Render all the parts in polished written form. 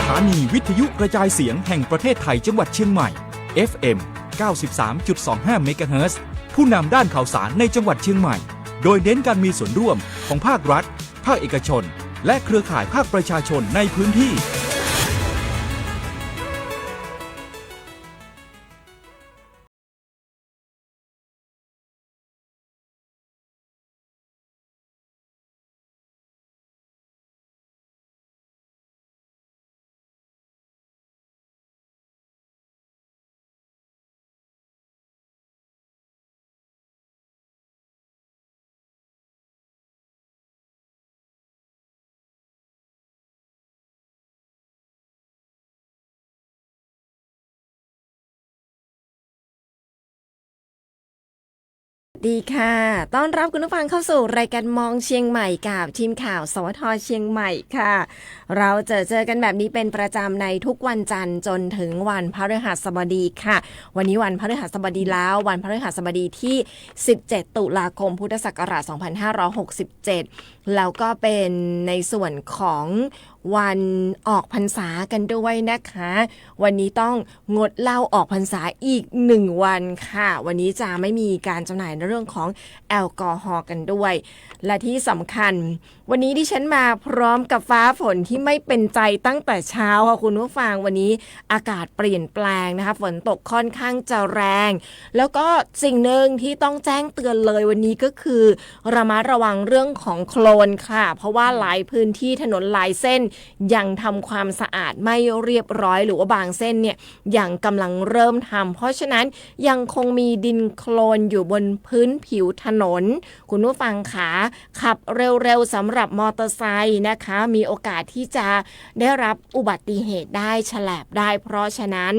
ถานีวิทยุกระจายเสียงแห่งประเทศไทยจังหวัดเชียงใหม่ FM 93.25 เมกะเฮิรตซ์ผู้นำด้านข่าวสารในจังหวัดเชียงใหม่โดยเน้นการมีส่วนร่วมของภาครัฐภาคเอกชนและเครือข่ายภาคประชาชนในพื้นที่ดีค่ะต้อนรับคุณผู้ฟังเข้าสู่รายการมองเชียงใหม่กับทีมข่าวสวท.เชียงใหม่ค่ะเราเจอกันแบบนี้เป็นประจำในทุกวันจันทร์จนถึงวันพฤหัสบดีค่ะวันนี้วันพฤหัสบดีแล้ววันพฤหัสบดีที่17ตุลาคมพุทธศักราช2567แล้วก็เป็นในส่วนของวันออกพรรษากันด้วยนะคะวันนี้ต้องงดเหล้าออกพรรษาอีก1วันค่ะวันนี้จะไม่มีการจำหน่ายในเรื่องของแอลกอฮอล์กันด้วยและที่สำคัญวันนี้ดิฉันมาพร้อมกับฟ้าฝนที่ไม่เป็นใจตั้งแต่เช้าค่ะคุณผู้ฟังวันนี้อากาศเปลี่ยนแปลงนะคะฝนตกค่อนข้างจะแรงแล้วก็สิ่งหนึ่งที่ต้องแจ้งเตือนเลยวันนี้ก็คือระมัดระวังเรื่องของโคลนค่ะเพราะว่าหลายพื้นที่ถนนหลายเส้นยังทำความสะอาดไม่เรียบร้อยหรือว่าบางเส้นเนี่ยยังกำลังเริ่มทำเพราะฉะนั้นยังคงมีดินโคลนอยู่บนพื้นผิวถนนคุณผู้ฟังขาขับเร็วๆสำหรับมอเตอร์ไซค์นะคะมีโอกาสที่จะได้รับอุบัติเหตุได้ฉลาบได้เพราะฉะนั้น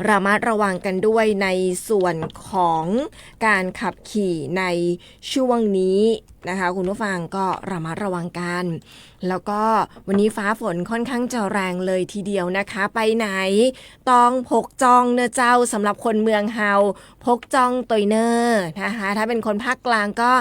ระมัดระวังกันด้วยในส่วนของการขับขี่ในช่วงนี้นะคะคุณผู้ฟังก็ระมัดระวังกันแล้วก็วันนี้ฟ้าฝนค่อนข้างจะแรงเลยทีเดียวนะคะไปไหนต้องพกจองเนอะเจ้าสำหรับคนเมืองเฮาพกจองตัวเนอร์นะคะถ้าเป็นคนภาคกลางก็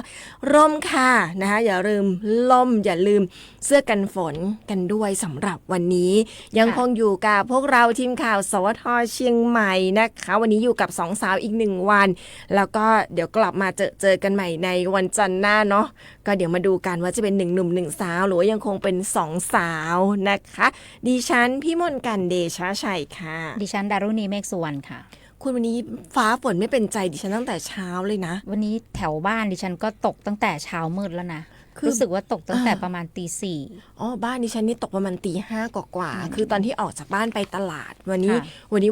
ร่มค่ะนะคะอย่าลืมล่มอย่าลืมเสื้อกันฝนกันด้วยสำหรับวันนี้ยังคงอยู่กับพวกเราทีมข่าวสวท.เชียงใหม่นะคะวันนี้อยู่กับสองสาวอีก1วันแล้วก็เดี๋ยวกลับมาเจอกันใหม่ในวันจันทร์หน้าเนาะก็เดี๋ยวมาดูกันว่าจะเป็น1หนุ่ม1สาวหรือว่ายังคงเป็น2สาวนะคะดิฉันพี่มนต์กันเดชะชัยค่ะดิฉันดารุณีเมฆสุวรรณค่ะคุณวันนี้ฟ้าฝนไม่เป็นใจดิฉันตั้งแต่เช้าเลยนะวันนี้แถวบ้านดิฉันก็ตกตั้งแต่เช้ามืดแล้วนะรู้สึกว่าตกตั้งแต่ประมาณตีสี่บ้านดิฉันนี่ตกประมาณตีห้ากว่าคือตอนที่ออกจากบ้านไปตลาดวันนี้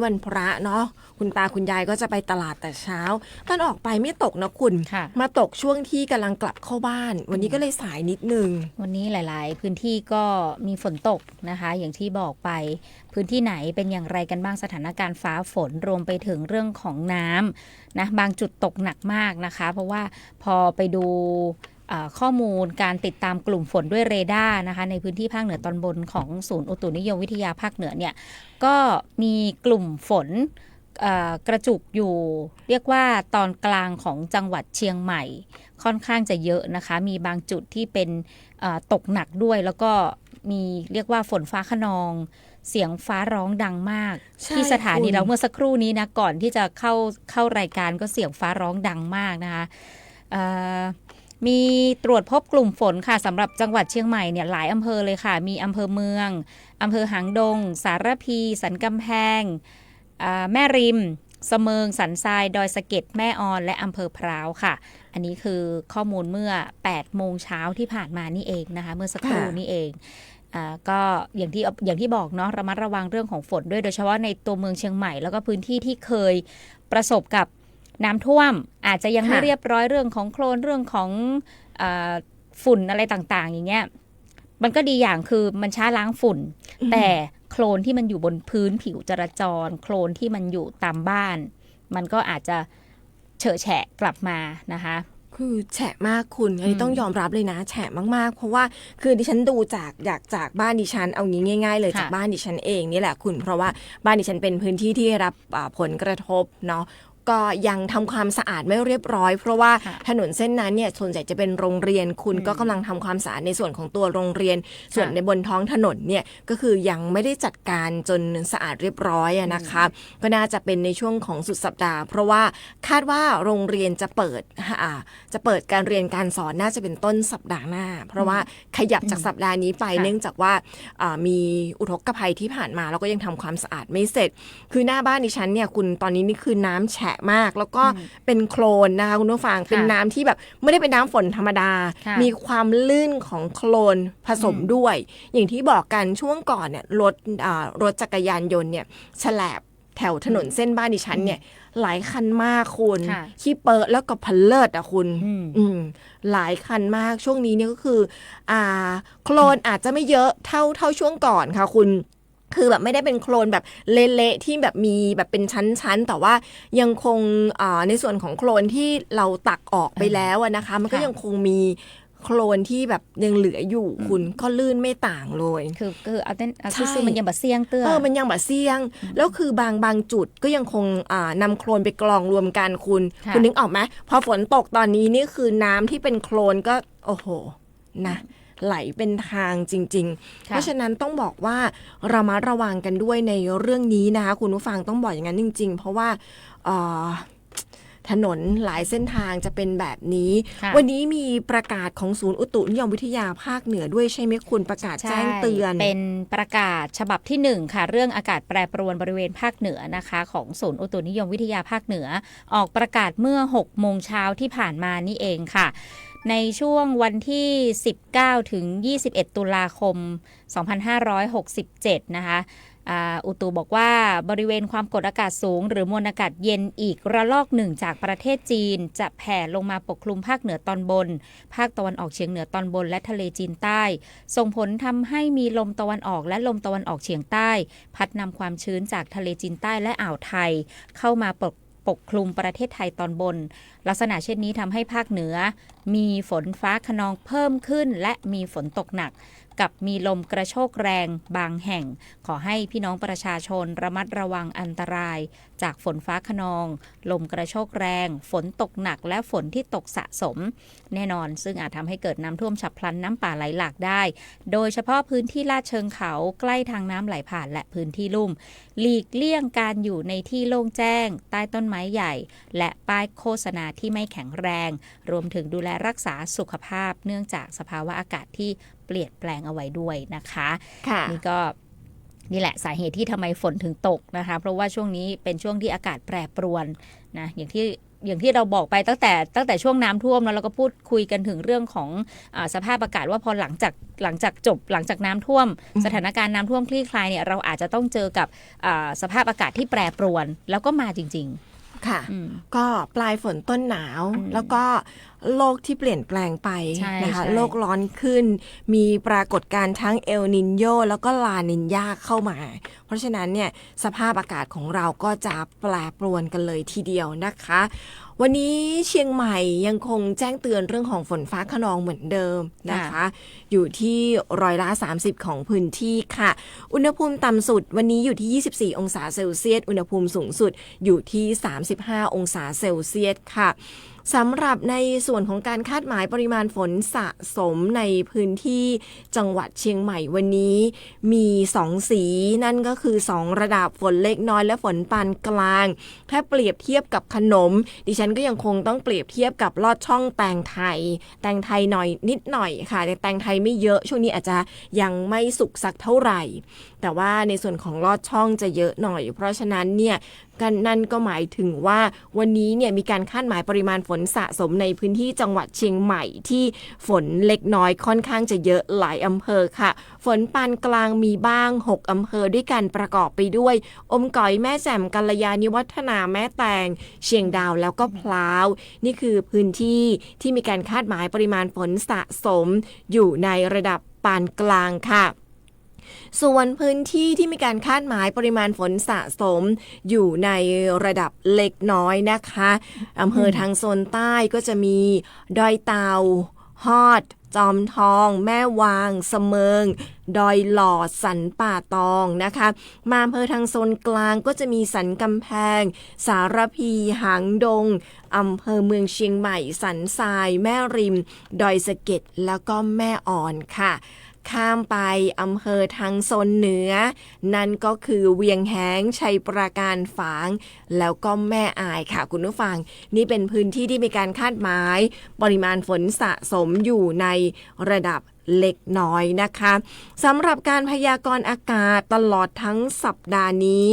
วันพระเนาะคุณตาคุณยายก็จะไปตลาดแต่เช้าตอนออกไปไม่ตกนะคุณมาตกช่วงที่กำลังกลับเข้าบ้านวันนี้ก็เลยสายนิดนึงวันนี้หลายๆพื้นที่ก็มีฝนตกนะคะอย่างที่บอกไปพื้นที่ไหนเป็นอย่างไรกันบ้างสถานการณ์ฟ้าฝนรวมไปถึงเรื่องของน้ำนะบางจุดตกหนักมากนะคะเพราะว่าพอไปดูข้อมูลการติดตามกลุ่มฝนด้วยเรดาร์นะคะในพื้นที่ภาคเหนือตอนบนของศูนย์อุตุนิยมวิทยาภาคเหนือเนี่ยก็มีกลุ่มฝนกระจุกอยู่เรียกว่าตอนกลางของจังหวัดเชียงใหม่ค่อนข้างจะเยอะนะคะมีบางจุดที่เป็นตกหนักด้วยแล้วก็มีเรียกว่าฝนฟ้าคะนองเสียงฟ้าร้องดังมากที่สถานีเราเมื่อสักครู่นี้นะก่อนที่จะเข้ารายการก็เสียงฟ้าร้องดังมากนะคะมีตรวจพบกลุ่มฝนค่ะสำหรับจังหวัดเชียงใหม่เนี่ยหลายอำเภอเลยค่ะมีอำเภอเมืองอำเภอหางดงสารพีสันกำแพงแม่ริมเสมิงสันทรายดอยสะเก็ดแม่ออนและอำเภอพร้าวค่ะอันนี้คือข้อมูลเมื่อ8โมงเช้าที่ผ่านมานี่เองนะคะเมื่อสักครู่นี้เองก็อย่างที่บอกเนาะระมัดระวังเรื่องของฝนด้วยโดยเฉพาะในตัวเมืองเชียงใหม่แล้วก็พื้นที่ที่เคยประสบกับน้ำท่วมอาจจะยังไม่เรียบร้อยเรื่องของโคลนเรื่องของฝุ่นอะไรต่างๆอย่างเงี้ยมันก็ดีอย่างคือมันช้าล้างฝุ่นแต่โคลนที่มันอยู่บนพื้นผิวจราจรโคลนที่มันอยู่ตามบ้านมันก็อาจจะเฉอะแฉะกลับมานะคะคือแฉะมากคุณอันนี้ต้องยอมรับเลยนะแฉะมากๆเพราะว่าคือดิฉันดูจากบ้านดิฉันเอางี้ง่ายๆเลยจากบ้านดิฉันเองนี่แหละคุณเพราะว่าบ้านดิฉันเป็นพื้นที่ที่รับผลกระทบเนาะ ก็ยังทำความสะอาดไม่เรียบร้อยเพราะว่า ค่ะ ถนนเส้นนั้นเนี่ยส่วนใหญ่จะเป็นโรงเรียนคุณก็กำลังทำความสะอาดในส่วนของตัวโรงเรียน ส่วนในบนท้องถนนเนี่ยก็คือยังไม่ได้จัดการจนสะอาดเรียบร้อยนะคะก็น่าจะเป็นในช่วงของสุดสัปดาห์เพราะว่าคาดว่าโรงเรียนจะเปิดการเรียนการสอนน่าจะเป็นต้นสัปดาห์หน้า เพราะว่าขยับจากสัปดาห์นี้ไป ค่ะ เนื่องจากว่ามีอุทกภัยที่ผ่านมาแล้วก็ยังทำความสะอาดไม่เสร็จ คือหน้าบ้านดิฉันเนี่ยคุณตอนนี้นี่คือน้ำแฉะมากแล้วก็เป็นโคลนนะคะคุณผู้ฟังเป็นน้ำที่แบบไม่ได้เป็นน้ำฝนธรรมดา ค่ะ มีความลื่นของโคลนผสมด้วย อย่างที่บอกกันช่วงก่อนเนี่ยรถจักรยานยนต์เนี่ยฉลบแถวถนนเส้นบ้านดิฉันเนี่ยหลายคันมากคุณ ค่ะ ขี้เปิดแล้วก็พเลิศอะคุณ อืม หลายคันมากช่วงนี้เนี่ยก็คือโคลนอาจจะไม่เยอะเท่าช่วงก่อนค่ะคุณคือแบบไม่ได้เป็นโคลนแบบเละๆที่แบบมีแบบเป็นชั้นๆแต่ว่ายังคงในส่วนของโคลนที่เราตักออกไปแล้วอะนะคะมันก็ยังคงมีโคลนที่แบบยังเหลืออยู่คุณก็ลื่นไม่ต่างเลย คือเอาใช่ ซื่อๆมันยังบะเสี่ยงเตื้อ มันยังแบบเสี่ยง แล้วคือบางจุดก็ยังคงนำโคลนไปกรองรวมกันคุณ ค่ะ คุณนึกออกไหมพอฝนตกตอนนี้นี่คือน้ำที่เป็นโคลนก็โอ้โหนะไหลเป็นทางจริงๆ เพราะฉะนั้นต้องบอกว่าเรามาระวังกันด้วยในเรื่องนี้นะคะคุณผู้ฟังต้องบอกอย่างนั้นจริง ๆ เพราะว่าถนนหลายเส้นทางจะเป็นแบบนี้ ค่ะ วันนี้มีประกาศของศูนย์อุตุนิยมวิทยาภาคเหนือด้วยใช่ไหมคุณประกาศแจ้งเตือน ใช่เป็นประกาศฉบับที่ 1 ค่ะ เรื่องอากาศแปรปรวนบริเวณภาคเหนือนะคะ ของศูนย์อุตุนิยมวิทยาภาคเหนือ ออกประกาศเมื่อ 6 โมงเช้าที่ผ่านมานี่เองค่ะ ในช่วงวันที่ 19 ถึง 21 ตุลาคม 2567 นะคะอุตุบอกว่าบริเวณความกดอากาศสูงหรือมวลอากาศเย็นอีกระลอกหนึ่งจากประเทศจีนจะแผ่ลงมาปกคลุมภาคเหนือตอนบน ภาคตะวันออกเฉียงเหนือตอนบนและทะเลจีนใต้ ส่งผลทำให้มีลมตะวันออกและลมตะวันออกเฉียงใต้ พัดนำความชื้นจากทะเลจีนใต้และอ่าวไทย เข้ามาปกคลุมประเทศไทยตอนบน ลักษณะเช่นนี้ทำให้ภาคเหนือ มีฝนฟ้าคะนองเพิ่มขึ้นและมีฝนตกหนัก กับมีลมกระโชกแรงบางแห่ง ขอให้พี่น้องประชาชนระมัดระวังอันตราย จากฝนฟ้าคะนอง ลมกระโชกแรง ฝนตกหนักและฝนที่ตกสะสม แน่นอนซึ่งอาจทำให้เกิดน้ำท่วมฉับพลันน้ำป่าไหลหลากได้ โดยเฉพาะพื้นที่ลาดเชิงเขาใกล้ทางน้ำไหลผ่านและพื้นที่ลุ่ม หลีกเลี่ยงการอยู่ในที่โล่งแจ้ง ใต้ต้นไม้ใหญ่ และป้ายโฆษณาที่ไม่แข็งแรง รวมถึงดูแลรักษาสุขภาพ เนื่องจากสภาวะอากาศที่เปลี่ยนแปลงเอาไว้ด้วยนะคะ ค่ะ นี่แหละสาเหตุที่ทำไมฝนถึงตกนะคะเพราะว่าช่วงนี้เป็นช่วงที่อากาศแปรปรวนนะอย่างที่เราบอกไปตั้งแต่ช่วงน้ำท่วมแล้วเราก็พูดคุยกันถึงเรื่องของสภาพอากาศว่าพอหลังจากน้ำท่วม สถานการณ์น้ำท่วมคลี่คลายเนี่ยเราอาจจะต้องเจอกับสภาพอากาศที่แปรปรวนแล้วก็มาจริง ค่ะ อืม ก็ปลายฝนต้นหนาว แล้วก็โลกที่เปลี่ยนแปลงไป ใช่ นะคะ ใช่ โลกร้อนขึ้น มีปรากฏการณ์ทั้งเอลนินโยแล้วก็ลานินยาเข้ามา เพราะฉะนั้นเนี่ยสภาพอากาศของเราก็จะแปรปรวนกันเลยทีเดียวนะคะ วันนี้เชียงใหม่ยังคงแจ้งเตือนเรื่องของฝนฟ้าคะนองเหมือนเดิมนะคะ อยู่ที่30%ของพื้นที่ค่ะ อุณหภูมิต่ำสุดวันนี้อยู่ที่ 24 องศาเซลเซียส อุณหภูมิสูงสุดอยู่ที่ 35 องศาเซลเซียสค่ะสำหรับในส่วนของการคาดหมายปริมาณฝนสะสมในพื้นที่จังหวัดเชียงใหม่วันนี้มี2สีนั่นก็คือ2ระดับฝนเล็กน้อยและฝนปานกลางถ้าเปรียบเทียบกับขนมดิฉันก็ยังคงต้องเปรียบเทียบกับลอดช่องแตงไทยหน่อยนิดหน่อยค่ะแต่แตงไทยไม่เยอะช่วงนี้อาจจะยังไม่สุกสักเท่าไหร่แต่ว่าในส่วนของลอดช่องจะเยอะหน่อยเพราะฉะนั้นเนี่ยกันนั่นก็หมายถึงว่าวันนี้เนี่ยมีการคาดหมายปริมาณฝนสะสมในพื้นที่จังหวัดเชียงใหม่ที่ฝนเล็กน้อยค่อนข้างจะเยอะหลายอำเภอค่ะฝนปานกลางมีบ้าง6อำเภอด้วยกันประกอบไปด้วยอมก๋อยแม่แจ่มกัลยาณิวัฒนาแม่แตงเชียงดาวแล้วก็พร้าวนี่คือพื้นที่ที่มีการคาดหมายปริมาณฝนสะสมอยู่ในระดับปานกลางค่ะส่วนพื้นที่ที่มีการคาดหมายปริมาณฝนสะสมอยู่ในระดับเล็กน้อยนะคะอำเภอทางโซนใต้ก็จะมีดอยเตาฮอด จอมทองแม่วางเสมิงดอยหลอดสันป่าตองนะคะมาอำเภอทางโซนกลางก็จะมีสันกำแพงสารพีหางดงอำเภอเมืองเชียงใหม่สันทรายแม่ริมดอยสะเก็ดแล้วก็แม่อ่อนค่ะข้ามไปอำเภอทางโซนเหนือนั่นก็คือเวียงแหงชัยปราการฝางแล้วก็แม่อายค่ะคุณผู้ฟังนี่เป็นพื้นที่ที่มีการคาดหมายปริมาณฝนสะสมอยู่ในระดับเล็กน้อยนะคะสำหรับการพยากรณ์อากาศตลอดทั้งสัปดาห์นี้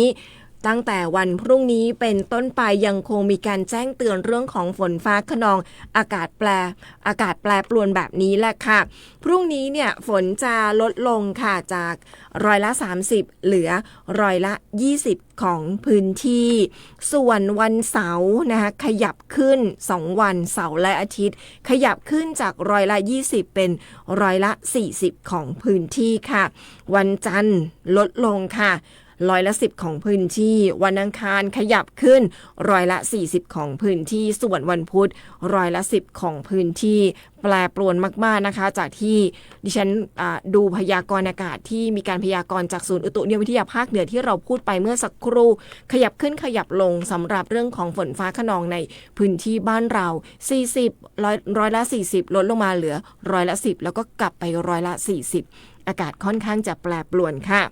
ตั้งแต่วันพรุ่งนี้เป็นต้นไปยังคงมีการแจ้งเตือนเรื่องของฝนฟ้าคะนองอากาศแปรปรวนแบบนี้แหละค่ะพรุ่งนี้เนี่ยฝนจะลดลงค่ะจาก30%เหลือ20%ของพื้นที่ส่วนวันเสาร์นะคะขยับขึ้น2วันเสาร์และอาทิตย์ขยับขึ้นจาก20%เป็น40%ของพื้นที่ค่ะวันจันทร์ลดลงค่ะ10%ของพื้นที่วันอังคารขยับขึ้น40%ของพื้นที่ส่วนวันพุธ10%ของพื้นที่แปรปรวนมากๆนะคะจากที่ดิฉันดูพยากรณ์อากาศที่มีการพยากรณ์จากศูนย์อุตุนิยมวิทยาภาคเหนือที่เราพูดไปเมื่อสักครู่ขยับขึ้นขยับลงสำหรับเรื่องของฝนฟ้าคะนองในพื้นที่บ้านเรา40%ลดลงมาเหลือ10%แล้วก็กลับไป40%อากาศค่อนข้างจะแปรปรวนค่ะ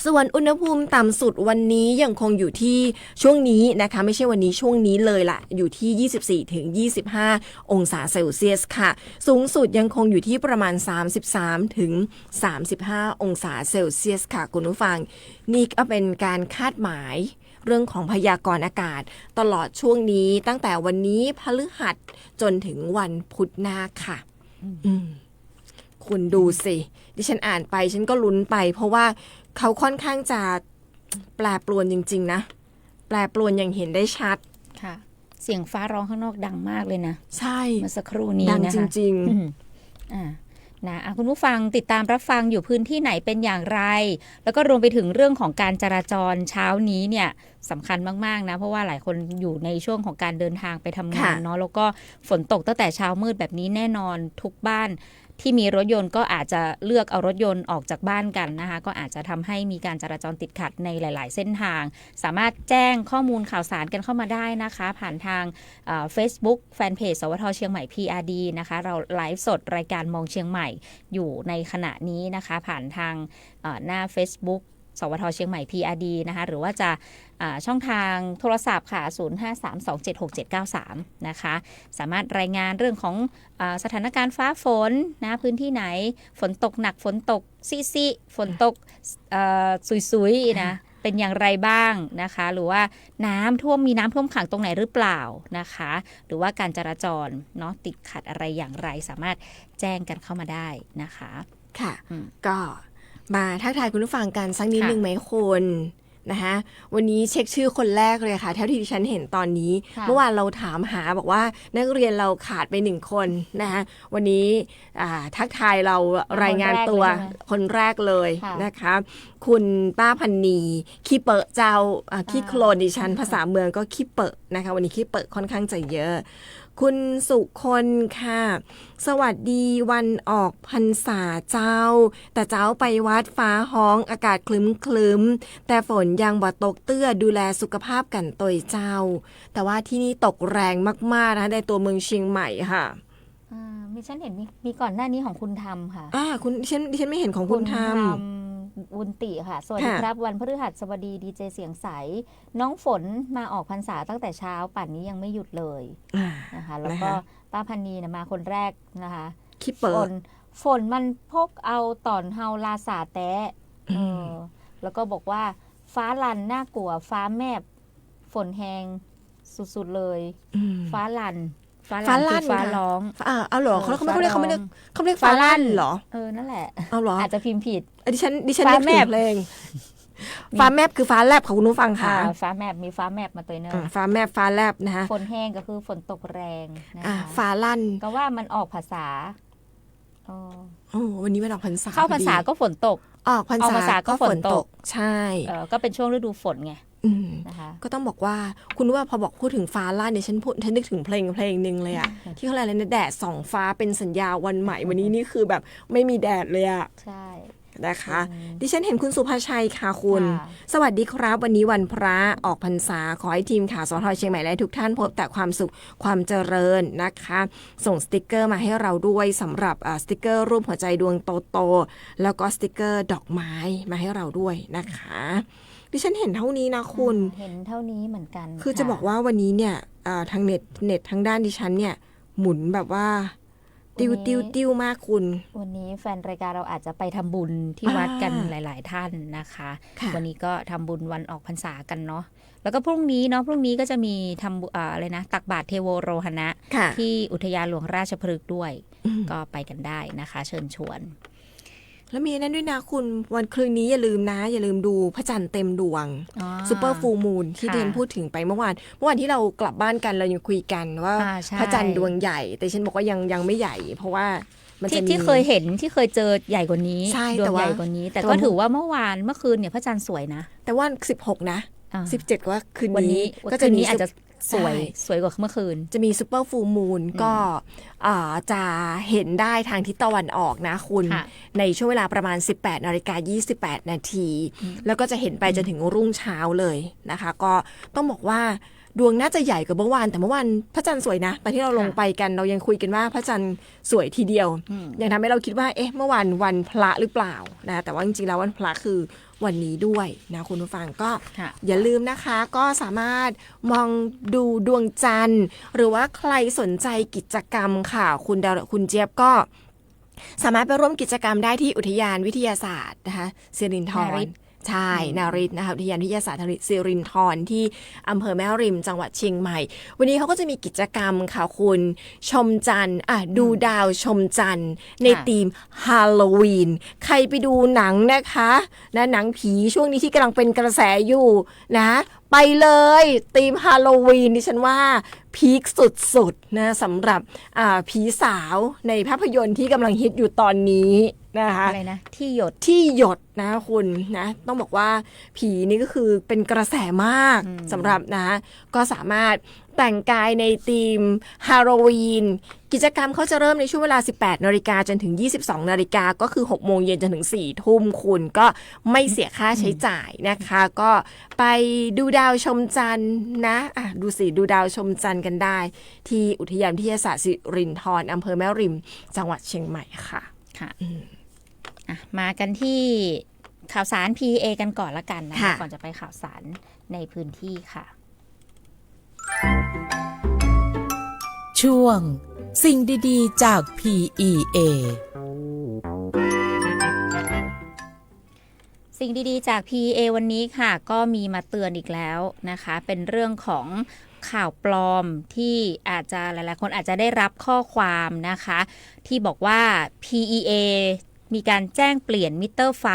ส่วนอุณหภูมิต่ำสุดวันนี้ยังคงอยู่ที่ช่วงนี้นะคะไม่ใช่วันนี้ช่วงนี้เลยล่ะอยู่ที่24-25 องศาเซลเซียสค่ะสูงสุดยังคงอยู่ที่ประมาณ33-35 องศาเซลเซียสค่ะคุณผู้ฟังนี่ก็เป็นการคาดหมายเรื่องของพยากรณ์อากาศตลอดช่วงนี้ตั้งแต่วันนี้พฤหัสจนถึงวันพุธหน้าค่ะคุณดูสิดิฉันอ่านไปฉันก็ลุ้นไปเพราะว่าเขาค่อนข้างจะแปรปรวนจริงๆนะแปรปรวนอย่างเห็นได้ชัดค่ะเสียงฟ้าร้องข้างนอกดังมากเลยนะใช่เมื่อสักครู่นี้ดังจริงๆนะคุณผู้ฟังติดตามรับฟังอยู่พื้นที่ไหนเป็นอย่างไรแล้วก็รวมไปถึงเรื่องของการจราจรเช้านี้เนี่ยสำคัญมากๆนะเพราะว่าหลายคนอยู่ในช่วงของการเดินทางไปทำงานเนาะแล้วก็ฝนตกตั้งแต่เช้ามืดแบบนี้แน่นอนทุกบ้านที่มีรถยนต์ก็อาจจะเลือกเอารถยนต์ออกจากบ้านกันนะคะก็อาจจะทำให้มีการจราจรติดขัดในหลายๆเส้นทางสามารถแจ้งข้อมูลข่าวสารกันเข้ามาได้นะคะผ่านทางFacebook แฟนเพจสวท.เชียงใหม่ PRD นะคะเราไลฟ์สดรายการมองเชียงใหม่อยู่ในขณะนี้นะคะผ่านทางหน้า Facebookสวท.เชียงใหม่ PRD นะคะหรือว่าจะช่องทางโทรศัพท์ค่ะ0532766793นะคะสามารถรายงานเรื่องของสถานการณ์ฟ้าฝนนะพื้นที่ไหนฝนตกหนักฝนตกซิฝนตกซุยๆนะเป็นอย่างไรบ้างนะคะหรือว่าน้ำท่วมมีน้ำท่วมขังตรงไหนหรือเปล่านะคะหรือว่าการจราจรเนาะติดขัดอะไรอย่างไรสามารถแจ้งกันเข้ามาได้นะคะค่ะก็มาทักทายคุณผู้ฟังกันสักนิดนึงไหมคุณนะคะวันนี้เช็คชื่อคนแรกเลยค่ะเท่าที่ดิฉันเห็นตอนนี้เมื่อวานเราถามหาบอกว่านักเรียนเราขาดไป1คนนะคะวันนี้ทักทายเรารายงานตัวคนแรกเลยนะคะคุณป้าพันนีขี้เปอะเจ้าขี้โคลนดิฉันภาษาเมืองก็ขี้เปอะนะคะวันนี้ขี้เปอะค่อนข้างจะเยอะคุณสุคนค่ะสวัสดีวันออกพรรษาเจ้าแต่เจ้าไปวัดฟ้าห้องอากาศคลึ้มแต่ฝนยังบ่ตกเตื้อดูแลสุขภาพกันตยเจ้าแต่ว่าที่นี่ตกแรงมากๆนะในตัวเมืองเชียงใหม่ค่ะมีฉันเห็นมีก่อนหน้านี้ของคุณธรรมค่ะคุณดิฉันไม่เห็นของคุณธรรมวุนติค่ะสวัสดีครับวันพฤหัสบดีดีเจเสียงใสน้องฝนมาออกพรรษาตั้งแต่เช้าป่านนี้ยังไม่หยุดเลยนะคะแล้วก็ป้าพันนีนะมาคนแรกนะคะฝนมันพกเอาตอนเฮาลาสาแตะแล้วก็บอกว่าฟ้าลันน่ากลัวฟ้าแมบฝนแหงสุดๆเลยฟ้าลันคือฟ้าร้องเอาเหรอเขาไม่เรียกฟ้าลั่นเหรอนั่นแหละเอาเหรออาจจะพิมพ์ผิดดิฉันฟ้าแมบเลยฟ้าแมบคือฟ้าแลบของคุณผู้ฟังค่ะฟ้าแมบมีฟ้าแมบมาตัวเนอะฟ้าแมบฟ้าแลบนะคะฝนแห้งก็คือฝนตกแรงนะคะฟ้าลั่นก็ว่ามันออกภาษาวันนี้มันออกพรรษาเข้าภาษาก็ฝนตกออกพรรษาก็ฝนตกใช่ก็เป็นช่วงฤดูฝนไง นะคะ ก็ต้องบอกว่าคุณว่าพอบอกพูดถึงฟ้าลั่นเนี่ยฉันนึกถึงเพลงหนึ่งเลยอะที่เขาเรียกอะไรนะแดดส่องฟ้าเป็นสัญญาวันใหม่วันนี้นี่คือแบบไม่มีแดดเลยอะ ใช่ นะคะดิฉันเห็นคุณสุภาชัยค่ะคุณ ค่ะ สวัสดีครับวันนี้วันพระออกพรรษาขอให้ทีมข่าวสทเชียงใหม่และทุกท่านพบแต่ความสุขความเจริญนะคะส่งสติกเกอร์มาให้เราด้วยสำหรับสติกเกอร์รูปหัวใจดวงโตๆแล้วก็สติกเกอร์ดอกไม้มาให้เราด้วยนะคะดิฉันเห็นเท่านี้นะคุณ เห็นเท่านี้เหมือนกัน คือจะบอกว่าวันนี้เนี่ยทางเน็ตทางด้านดิฉันเนี่ยหมุนแบบว่าติ้วมากคุณ วันนี้แฟนรายการเราอาจจะไปทำบุญที่วัดกันหลาย ๆ ท่านนะคะ ค่ะ วันนี้ก็ทำบุญวันออกพรรษากันเนาะแล้วก็พรุ่งนี้ก็จะมีทำอะไรนะตักบาตรเทโวโรหณะ ค่ะ ที่อุทยานหลวงราชพฤกษ์ด้วย ก็ไปกันได้นะคะ เชิญชวน แล้วมีนั่นด้วยนะคุณวันคืนนี้อย่าลืมดูพระจันทร์เต็มดวงซูเปอร์ฟูลมูนที่ ค่ะ เดนพูดถึงไปเมื่อวานที่เรากลับบ้านกันเรายังคุยกันว่า ใช่ พระจันทร์ดวงใหญ่ แต่ฉันบอกว่ายังไม่ใหญ่ เพราะว่ามันจะมี ที่เคยเห็นที่เคยเจอใหญ่กว่านี้ ใช่ ดว แต่ ง ว่า ใหญ่กว่านี้ แต่ แต่ ก็ ว่า ถือว่าเมื่อคืนเนี่ยพระจันทร์สวยนะ แต่ว่า16นะ อ่า 17ว่าคืน วัน นี้ นี้ ก็ คื จะ น มี นี้อาจจะสวย ใช่ สวยกว่าเมื่อคืน จะมีซูเปอร์ฟูลมูนก็จะเห็นได้ทางทิศตะวันออกนะคุณ ค่ะ ในช่วงเวลาประมาณ 18:28 นาที แล้วก็จะเห็นไปจนถึงรุ่งเช้าเลยนะคะ ก็ต้องบอกว่าดวงน่าจะใหญ่กว่าเมื่อวานแต่เมื่อวานพระจันทร์สวยนะตอนที่เราลงไปกันเรายังคุยกันว่าพระจันทร์สวยทีเดียวยังทำให้เราคิดว่าเอ๊ะเมื่อวานวันพระหรือเปล่านะแต่ว่าจริงๆแล้ววันพระคือวันนี้ด้วยนะคุณผู้ฟังก็ ค่ะ อย่าลืมนะคะก็สามารถมองดูดวงจันทร์หรือว่าใครสนใจกิจกรรมค่ะคุณเจี๊ยบก็สามารถไปร่วมกิจกรรมได้ที่อุทยานวิทยาศาสตร์นะคะสิรินธ นาร ริต ใช่นาริตนะคะอุทยานวิทยาศาสตร์สิรินธรที่อำเภอแม่ริมจังหวัดเชียงใหม่ วันนี้เขาก็จะมีกิจกรรมค่ะคุณชมจันทร์ดูดาวชมจันทร์ในธีมฮาโลวีนใครไปดูหนังนะคะนะหนังผีช่วงนี้ที่กำลังเป็นกระแสอยู่นะไปเลยธีมฮาโลวีนดิฉันว่าพีคสุดๆนะสำหรับผีสาวในภาพยนตร์ที่กำลังฮิตอยู่ตอนนี้นะคะ อะไรนะที่หยด ที่หยดนะคุณนะต้องบอกว่าผีนี่ก็คือเป็นกระแสมากสำหรับนะก็สามารถแต่งกายในธีมฮาโลวีนกิจกรรมเขาจะเริ่มในช่วงเวลา 18 นาฬิกาจนถึง 22 นาฬิกาก็คือ 6 โมงเย็นจนถึง 4 ทุ่มคุณก็ไม่เสียค่าใช้จ่ายนะคะก็ไปดูดาวชมจันทร์นะดูดาวชมจันทร์กันได้ ที่อุทยานวิทยาศาสตร์สิรินธรอำเภอแม่ริมจังหวัดเชียงใหม่ค่ะ ค่ะมากันที่ข่าวสาร PA กันก่อนละกันนะ ค่ะ ก่อนจะไปข่าวสารในพื้นที่ค่ะ ช่วงสิ่งดีๆจาก PEA สิ่งดีๆจาก PA วันนี้ค่ะก็มีมาเตือนอีกแล้วนะคะเป็นเรื่องของข่าวปลอมที่อาจจะหลายๆคนอาจจะได้รับข้อความนะคะที่บอกว่า PEA มีการแจ้งเปลี่ยนมิเตอร์ไฟ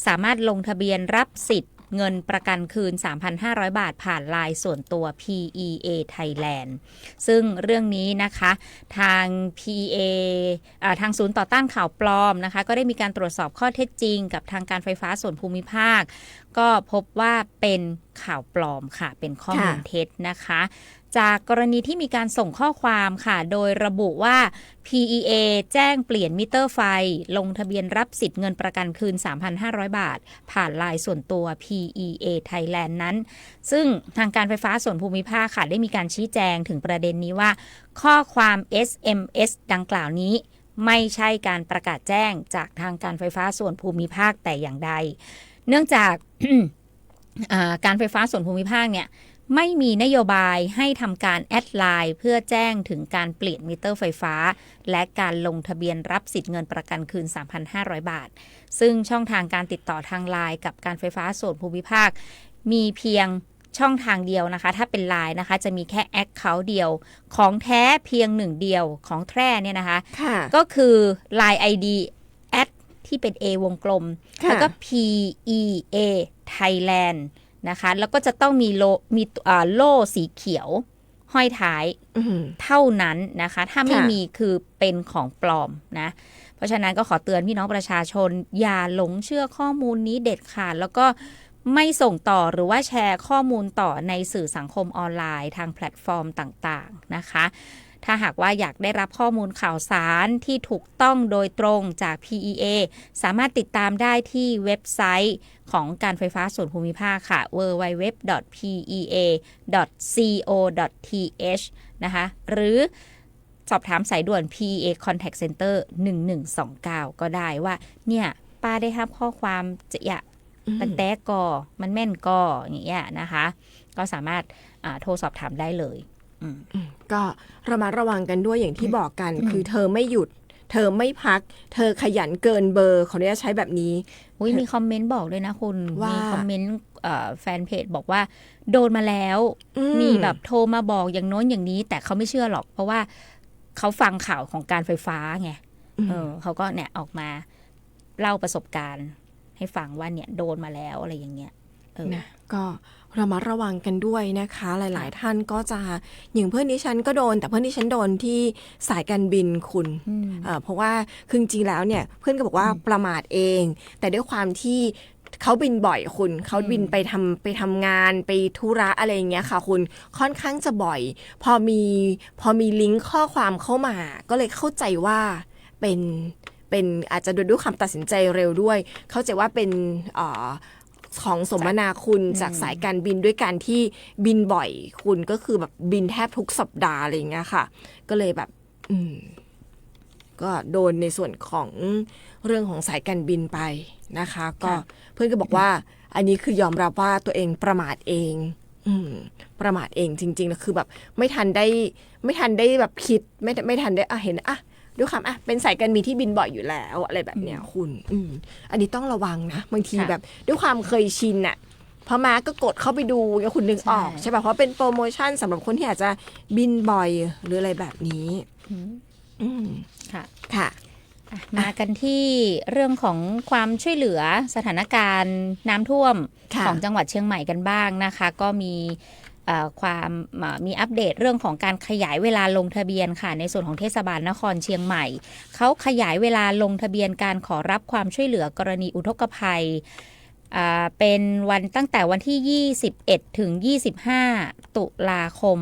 สามารถลงทะเบียนรับสิทธิ์เงินประกันคืน 3,500 บาทผ่านไลน์ส่วนตัว PEA Thailand ซึ่งเรื่องนี้นะคะทาง PEA ทางศูนย์ต่อต้านข่าวปลอมนะคะก็ได้มีการตรวจสอบข้อเท็จจริงกับทางการไฟฟ้าส่วนภูมิภาคก็พบว่าเป็นข่าวปลอมค่ะเป็นข้อมูลเท็จนะคะจากกรณีที่มีการส่งข้อความค่ะโดยระบุว่า PEA แจ้งเปลี่ยนมิเตอร์ไฟลงทะเบียนรับสิทธิ์เงินประกันคืน 3,500 บาทผ่านไลน์ส่วนตัว PEA Thailand นั้นซึ่งทางการไฟฟ้าส่วนภูมิภาคค่ะได้มีการชี้แจงถึงประเด็นนี้ว่าข้อความ SMS ดังกล่าวนี้ไม่ใช่การประกาศแจ้งจากทางการไฟฟ้าส่วนภูมิภาคแต่อย่างใดเนื่องจาก การไฟฟ้าส่วนภูมิภาคเนี่ยไม่มีนโยบายให้ทำการแอดไลน์เพื่อแจ้งถึงการเปลี่ยนมิเตอร์ไฟฟ้าและการลงทะเบียนรับสิทธิ์เงินประกันคืน 3,500 บาทซึ่งช่องทางการติดต่อทางไลน์กับการไฟฟ้าส่วนภูมิภาคมีเพียงช่องทางเดียวนะคะถ้าเป็นไลน์นะคะจะมีแค่แอคเคาท์เดียวของแท้เพียงหนึ่งเดียวของแท้เนี่ยนะคะก็คือ Line ID แอดที่เป็น A วงกลมแล้วก็ PEA Thailandนะคะแล้วก็จะต้องมีโล่สีเขียวห้อยท้ายเท่านั้นนะคะถ้าไม่มีคือเป็นของปลอมนะเพราะฉะนั้นก็ขอเตือนพี่น้องประชาชนอย่าหลงเชื่อข้อมูลนี้เด็ดขาดแล้วก็ ไม่ส่งต่อหรือว่าแชร์ข้อมูลต่อในสื่อสังคมออนไลน์ทางแพลตฟอร์มต่างๆนะคะถ้าหากว่าอยากได้รับข้อมูลข่าวสารที่ถูกต้องโดยตรงจาก PEA สามารถติดตามได้ที่เว็บไซต์ของการไฟฟ้าส่วนภูมิภาคค่ะ www.pea.co.th นะคะหรือสอบถามสายด่วน PEA Contact Center 1129 ก็ได้ว่าเนี่ยป้าได้รับข้อความจะตั้งแต่ก่อมันแม่นก่ออย่างเงี้ยนะคะก็สามารถโทรสอบถามได้เลยก็ระมัดระวังกันด้วยอย่างที่บอกกันคือเธอไม่หยุดเธอไม่พักเธอขยันเกินเบอร์ขออนุญาตใช้แบบนี้มีคอมเมนต์บอกเลยนะคุณมีคอมเมนต์แฟนเพจบอกว่าโดนมาแล้วมีแบบโทรมาบอกอย่างโน้นอย่างนี้แต่เขาไม่เชื่อหรอกเพราะว่าเขาฟังข่าวของการไฟฟ้าไงเขาก็เนี่ยออกมาเล่าประสบการณ์ให้ฟังว่าเนี่ยโดนมาแล้วอะไรอย่างเงี้ยนะก็ระมัดระวังกันด้วยนะคะหลายๆท่านก็จะอย่างเพื่อนดิฉันก็โดนแต่เพื่อนดิฉันโดนที่สายการบินคุณเพราะว่าคือจริงๆแล้วเนี่ยเพื่อนก็บอกว่าประมาทเองแต่ด้วยความที่เขาบินบ่อยคุณเขาบินไปทำงานไปธุระอะไรอย่างเงี้ยค่ะคุณค่อนข้างจะบ่อยพอมีลิงก์ข้อความเข้ามาก็เลยเข้าใจว่าเป็นอาจจะด้วยความตัดสินใจเร็วด้วยเข้าใจว่าเป็นของสมนาคุณจากสายการบินด้วยการที่บินบ่อยคุณก็คือแบบบินแทบทุกสัปดาห์อะไรอย่างเงี้ยค่ะก็เลยแบบก็โดนในส่วนของเรื่องของสายการบินไปนะคะก็เพื่อนก็บอกว่าอันนี้คือยอมรับว่าตัวเองประมาทเองประมาทเองจริงๆแล้วคือแบบไม่ทันได้แบบคิดไม่ทันได้เห็นด้วยความเป็นสายการบินที่บินบ่อยอยู่แล้วอะไรแบบเนี้ยคุณอันนี้ต้องระวังนะบางทีแบบด้วยความเคยชินน่ะพอมาก็กดเข้าไปดูแล้วคุณนึกออกใช่ป่ะเพราะเป็นโปรโมชั่นสำหรับคนที่อาจจะบินบ่อยหรืออะไรแบบนี้ค่ะมากันที่เรื่องของความช่วยเหลือสถานการณ์น้ำท่วมของจังหวัดเชียงใหม่กันบ้างนะคะก็มีอัปเดตเรื่องของการขยายเวลาลงทะเบียนค่ะในส่วนของเทศบาลนครเชียงใหม่เขาขยายเวลาลงทะเบียนการขอรับความช่วยเหลือกรณีอุทกภัยเป็นวันตั้งแต่วันที่21ถึง25ตุลาคม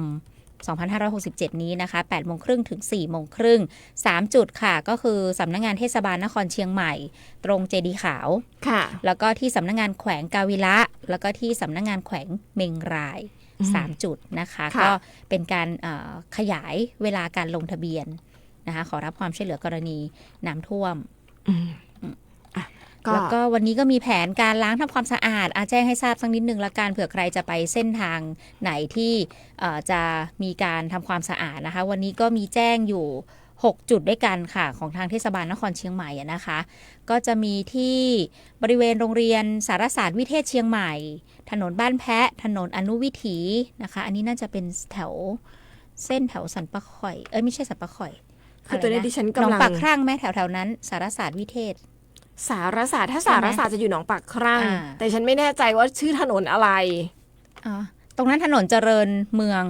2567นี้นะคะ 8:30 นถึง 4:30 น3จุดค่ะก็คือสำนักงานเทศบาลนครเชียงใหม่ตรงเจดีย์ขาวค่ะแล้วก็ที่สำนักงานแขวงกาวิระแล้วก็ที่สำนักงานแขวงเมงราย3จุดนะคะก็เป็นการขยายเวลาการลงทะเบียนนะคะขอรับความช่วยเหลือกรณีน้ำท่วมแล้วก็วันนี้ก็มีแผนการล้างทำความสะอาดแจ้งให้ทราบสักนิดนึงละกันเผื่อใครจะไปเส้นทางไหนที่จะมีการทำความสะอาดนะคะวันนี้ก็มีแจ้งอยู่6จุดด้วยกันค่ะของทางเทศบาลนครเชียงใหม่นะคะก็จะมีที่บริเวณโรงเรียนสารศาสตร์วิเทศเชียงใหม่ถนนบ้านแพะถนนอนุวิถีนะคะอันนี้น่าจะเป็นแถวเส้นแถวสันปะข่อยไม่ใช่สันปะข่อยคือตัวนี้ดิฉันกำลังหนองปากครั่งไหมแถวๆนั้นสารศาสตร์วิเทศสารศาสตร์ถ้าสารศาสตร์จะอยู่หนองปากครั่งแต่ฉันไม่แน่ใจว่าชื่อถนนอะไรตรงนั้นถนนเจริญเมือง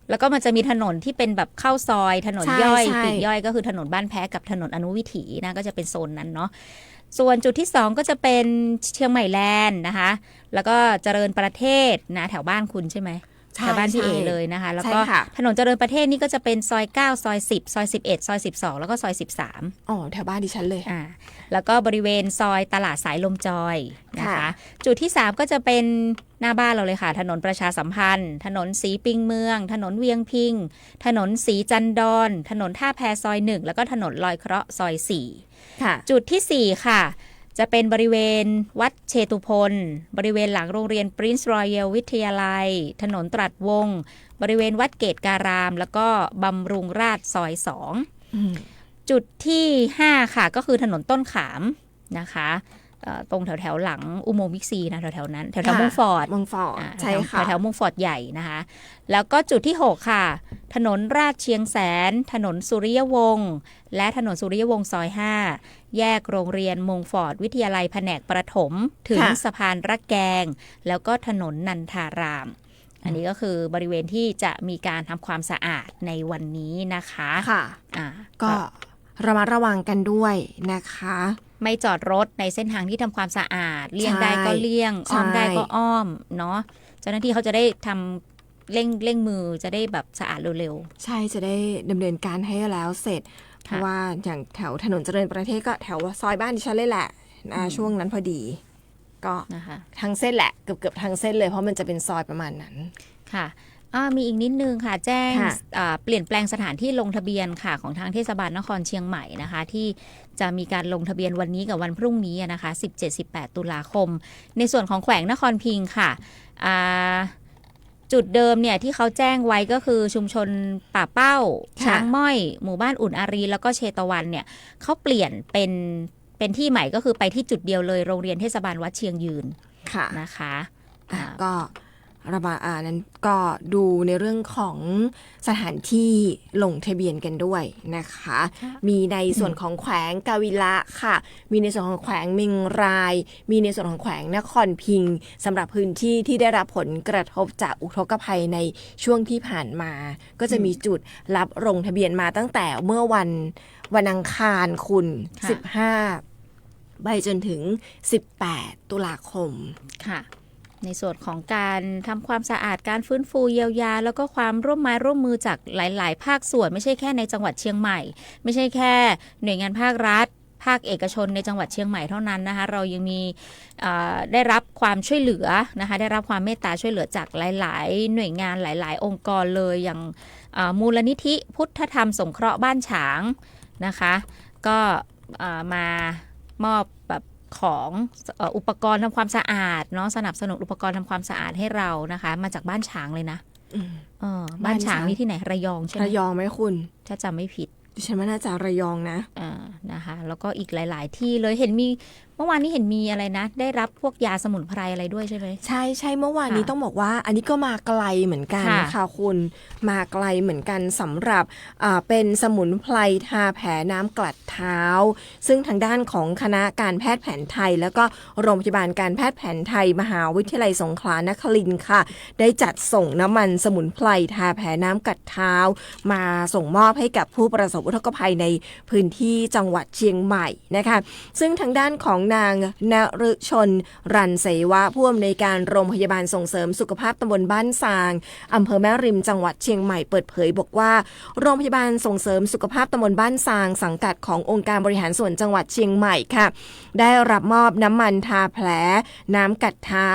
แล้วก็มันจะมีถนนที่เป็นแบบเข้าซอยถนนย่อยปลีกย่อยก็คือถนนบ้านแพ้กับถนนอนุวิถีนะก็จะเป็นโซนนั้นเนาะส่วนจุดที่2ก็จะเป็นเชียงใหม่แลนด์นะคะแล้วก็เจริญประเทศนะแถวบ้านคุณใช่ไหมแถวบ้านพี่เอเลยนะคะแล้วก็ถนนเจริญประเทศนี่ก็จะเป็นซอย9ซอย10ซอย11ซอย12แล้วก็ซอย13แถวบ้านดิฉันเลยแล้วก็บริเวณซอยตลาดสายลมจอยนะคะจุดที่3ก็จะเป็นหน้าบ้านเราเลยค่ะถนนประชาสัมพันธ์ถนนศรีปิงเมืองถนนเวียงพิงถนนศรีจันดอนถนนท่าแพซอย1แล้วก็ถนนลอยเคราะห์ซอย4จุดที่4ค่ะจะเป็นบริเวณวัดเชตุพนบริเวณหลังโรงเรียน Prince Royal วิทยาลัยถนนตรัสวงศ์บริเวณวัดเกตการามแล้วก็บำรุงราษฎร์ซอย2จุดที่5ค่ะก็คือถนนต้นขามนะคะตรงแถวหลังอุโมงค์บิ๊กซีนะแถวนั้นแถวมุ่งฟอร์ดใช่ค่ะแถวมุ่งฟอร์ดใหญ่นะคะแล้วก็จุดที่6ค่ะถนนราชเชียงแสนถนนสุริยวงศ์และถนนสุริยวงศ์ซอย5แยกโรงเรียนมงฟอร์ดวิทยาลัยแผนกประถมถึงสะพานระแกงแล้วก็ถนนนันทารามอันนี้ก็คือบริเวณที่จะมีการทำความสะอาดในวันนี้นะคะค่ะก็ระมัดระวังกันด้วยนะคะ ไม่จอดรถในเส้นทางที่ทำความสะอาดเลี่ยงได้ก็เลี่ยง ใช่ อ้อมได้ก็อ้อมเนาะเจ้าหน้าที่เขาจะได้ทำเร่งมือจะได้แบบสะอาดเร็ว ใช่จะได้ดำเนินการให้แล้วเสร็จ เพราะว่าอย่างแถวถนนเจริญประเทศก็แถวซอยบ้านดิฉันเลยแหละช่วงนั้นพอดี ก็ ๆนะคะ ทั้งเส้นแหละเกือบทั้งเส้นเลยเพราะมันจะเป็นซอยประมาณนั้น ค่ะมีอีกนิดนึงค่ะแจ้ง ค่ะ เปลี่ยนแปลงสถานที่ลงทะเบียนค่ะของทางเทศบาลนครเชียงใหม่นะคะที่จะมีการลงทะเบียนวันนี้กับวันพรุ่งนี้นะคะ 17-18 ตุลาคมในส่วนของแขวงนครพิงค์ค่ะจุดเดิมเนี่ยที่เขาแจ้งไว้ก็คือชุมชนป่าเป้า ค่ะ ช้างม้อยหมู่บ้านอุ่นอารีแล้วก็เชตวันเนี่ยเขาเปลี่ยนเป็นที่ใหม่ก็คือไปที่จุดเดียวเลยโรงเรียนเทศบาลวัดเชียงยืน ค่ะ นะคะ ก็ระบาดนั้นก็ดูในเรื่องของสถานที่ลงทะเบียนกันด้วยนะคะ มีในส่วนของแขวงกาวิระค่ะ มีในส่วนของแขวงเมงราย มีในส่วนของแขวงนครพิงค์สำหรับพื้นที่ที่ได้รับผลกระทบจากอุทกภัยในช่วงที่ผ่านมา ก็จะมีจุดรับลงทะเบียนมาตั้งแต่เมื่อวันอังคารคุณ ค่ะ 15ไปจนถึง18ตุลาคม ค่ะในส่วนของการทำความสะอาดการฟื้นฟูเยียวยาแล้วก็ความร่วมไม้ร่วมมือจากหลาย ๆ ภาคส่วนไม่ใช่แค่ในจังหวัดเชียงใหม่ไม่ใช่แค่หน่วยงานภาครัฐภาคเอกชนในจังหวัดเชียงใหม่เท่านั้นนะคะเรายังมีได้รับความช่วยเหลือนะคะได้รับความเมตตาช่วยเหลือจากหลาย ๆ หน่วยงานหลาย ๆ องค์กรเลยอย่างมูลนิธิพุทธธรรมสงเคราะห์บ้านฉางนะคะก็มามอบแบบของอุปกรณ์ทำความสะอาดเนาะสนับสนุนอุปกรณ์ทำความสะอาดให้เรานะคะมาจากบ้านฉางเลยนะบ้านฉางนี่ที่ไหนระยองใช่ไหม ระยองไหมคุณ ถ้าจำไม่ผิด ดิฉันว่าน่าจะระยองนะ นะคะแล้วก็อีกหลาย ๆ ที่เลยเห็นมีเมื่อวานนี้เห็นมีอะไรนะได้รับพวกยาสมุนไพรอะไรด้วยใช่ไหม ใช่เมื่อวานนี้ ค่ะ ต้องบอกว่าอันนี้ก็มาไกลเหมือนกัน ค่ะ ค่ะคุณมาไกลเหมือนกันสำหรับเป็นสมุนไพรทาแผลน้ำกลัดเท้า ซึ่งทางด้านของคณะการแพทย์แผนไทย แล้วก็โรงพยาบาลการแพทย์แผนไทยมหาวิทยาลัยสงขลานครินทร์ค่ะได้จัดส่งน้ำมันสมุนไพรทาแผลน้ำกัดเท้า มาส่งมอบให้กับผู้ประสบอุทกภัยในพื้นที่จังหวัดเชียงใหม่นะคะซึ่งทางด้านของนางณฤชนรันเสวะผู้อำนวยการโรงพยาบาลส่งเสริมสุขภาพตำบลบ้านซางอำเภอแม่ริมจังหวัดเชียงใหม่เปิดเผยบอกว่าโรงพยาบาลส่งเสริมสุขภาพตำบลบ้านซางสังกัดขององค์การบริหารส่วนจังหวัดเชียงใหม่ค่ะได้รับมอบน้ำมันทาแผลน้ำกัดเท้า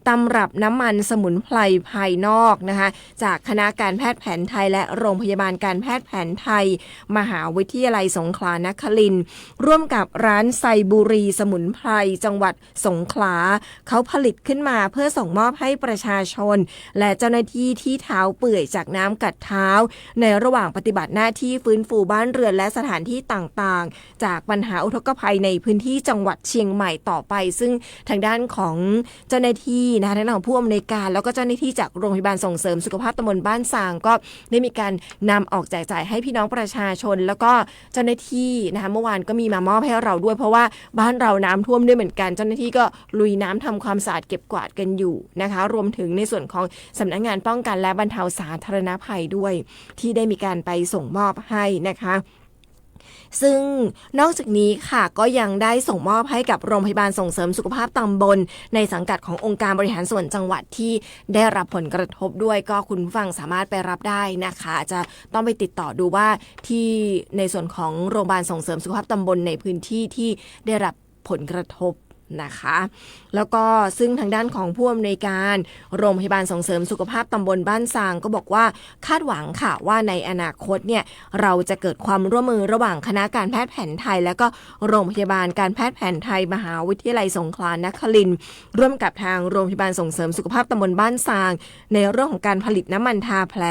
ตำรับน้ำมันสมุนไพรภายนอกนะคะจากคณะการแพทย์แผนไทยและโรงพยาบาลการแพทย์แผนไทยมหาวิทยาลัยสงขลานครินทร์ร่วมกับร้านไซบุรีสมุนไพรจังหวัดสงขลาเขาผลิตขึ้นมาเพื่อส่งมอบให้ประชาชนและเจ้าหน้าที่ที่เท้าเปื่อยจากน้ำกัดเท้าในระหว่างปฏิบัติหน้าที่ฟื้นฟูบ้านเรือนและสถานที่ต่างๆจากปัญหาอุทกภัยในพื้นที่จังหวัดเชียงใหม่ต่อไปซึ่งทางด้านของเจ้าหน้าที่นะคะทางด้านของผู้อำนวยการแล้วก็เจ้าหน้าที่จากโรงพยาบาลส่งเสริมสุขภาพตำบลบ้านซางก็ได้มีการนำออกแจกจ่ายให้พี่น้องประชาชนแล้วก็เจ้าหน้าที่นะคะเมื่อวานก็มีมามอบให้เราด้วยเพราะว่าบ้านเราน้ำท่วมด้วยเหมือนกันเจ้าหน้าที่ก็ลุยน้ำทำความสะอาดเก็บกวาดกันอยู่นะคะรวมถึงในส่วนของสำนักงานป้องกันและบรรเทาสาธารณภัยด้วยที่ได้มีการไปส่งมอบให้นะคะซึ่งนอกจากนี้ค่ะก็ยังได้ส่งมอบให้กับโรงพยาบาลส่งเสริมสุขภาพตำบลในสังกัดขององค์การบริหารส่วนจังหวัดที่ได้รับผลกระทบด้วยก็คุณผู้ฟังสามารถไปรับได้นะคะจะต้องไปติดต่อดูว่าที่ในส่วนของโรงพยาบาลส่งเสริมสุขภาพตำบลในพื้นที่ที่ได้รับผลกระทบนะคะแล้วก็ซึ่งทางด้านของผู้อำนวยการโรงพยาบาลส่งเสริมสุขภาพตำบลบ้านซางก็บอกว่าคาดหวังค่ะว่าในอนาคตเนี่ยเราจะเกิดความร่วมมือระหว่างคณะการแพทย์แผนไทยและก็โรงพยาบาลการแพทย์แผนไทยมหาวิทยาลัยสงขลานครินทร์ร่วมกับทางโรงพยาบาลส่งเสริมสุขภาพตำบลบ้านซางในเรื่องของการผลิตน้ำมันทาแผล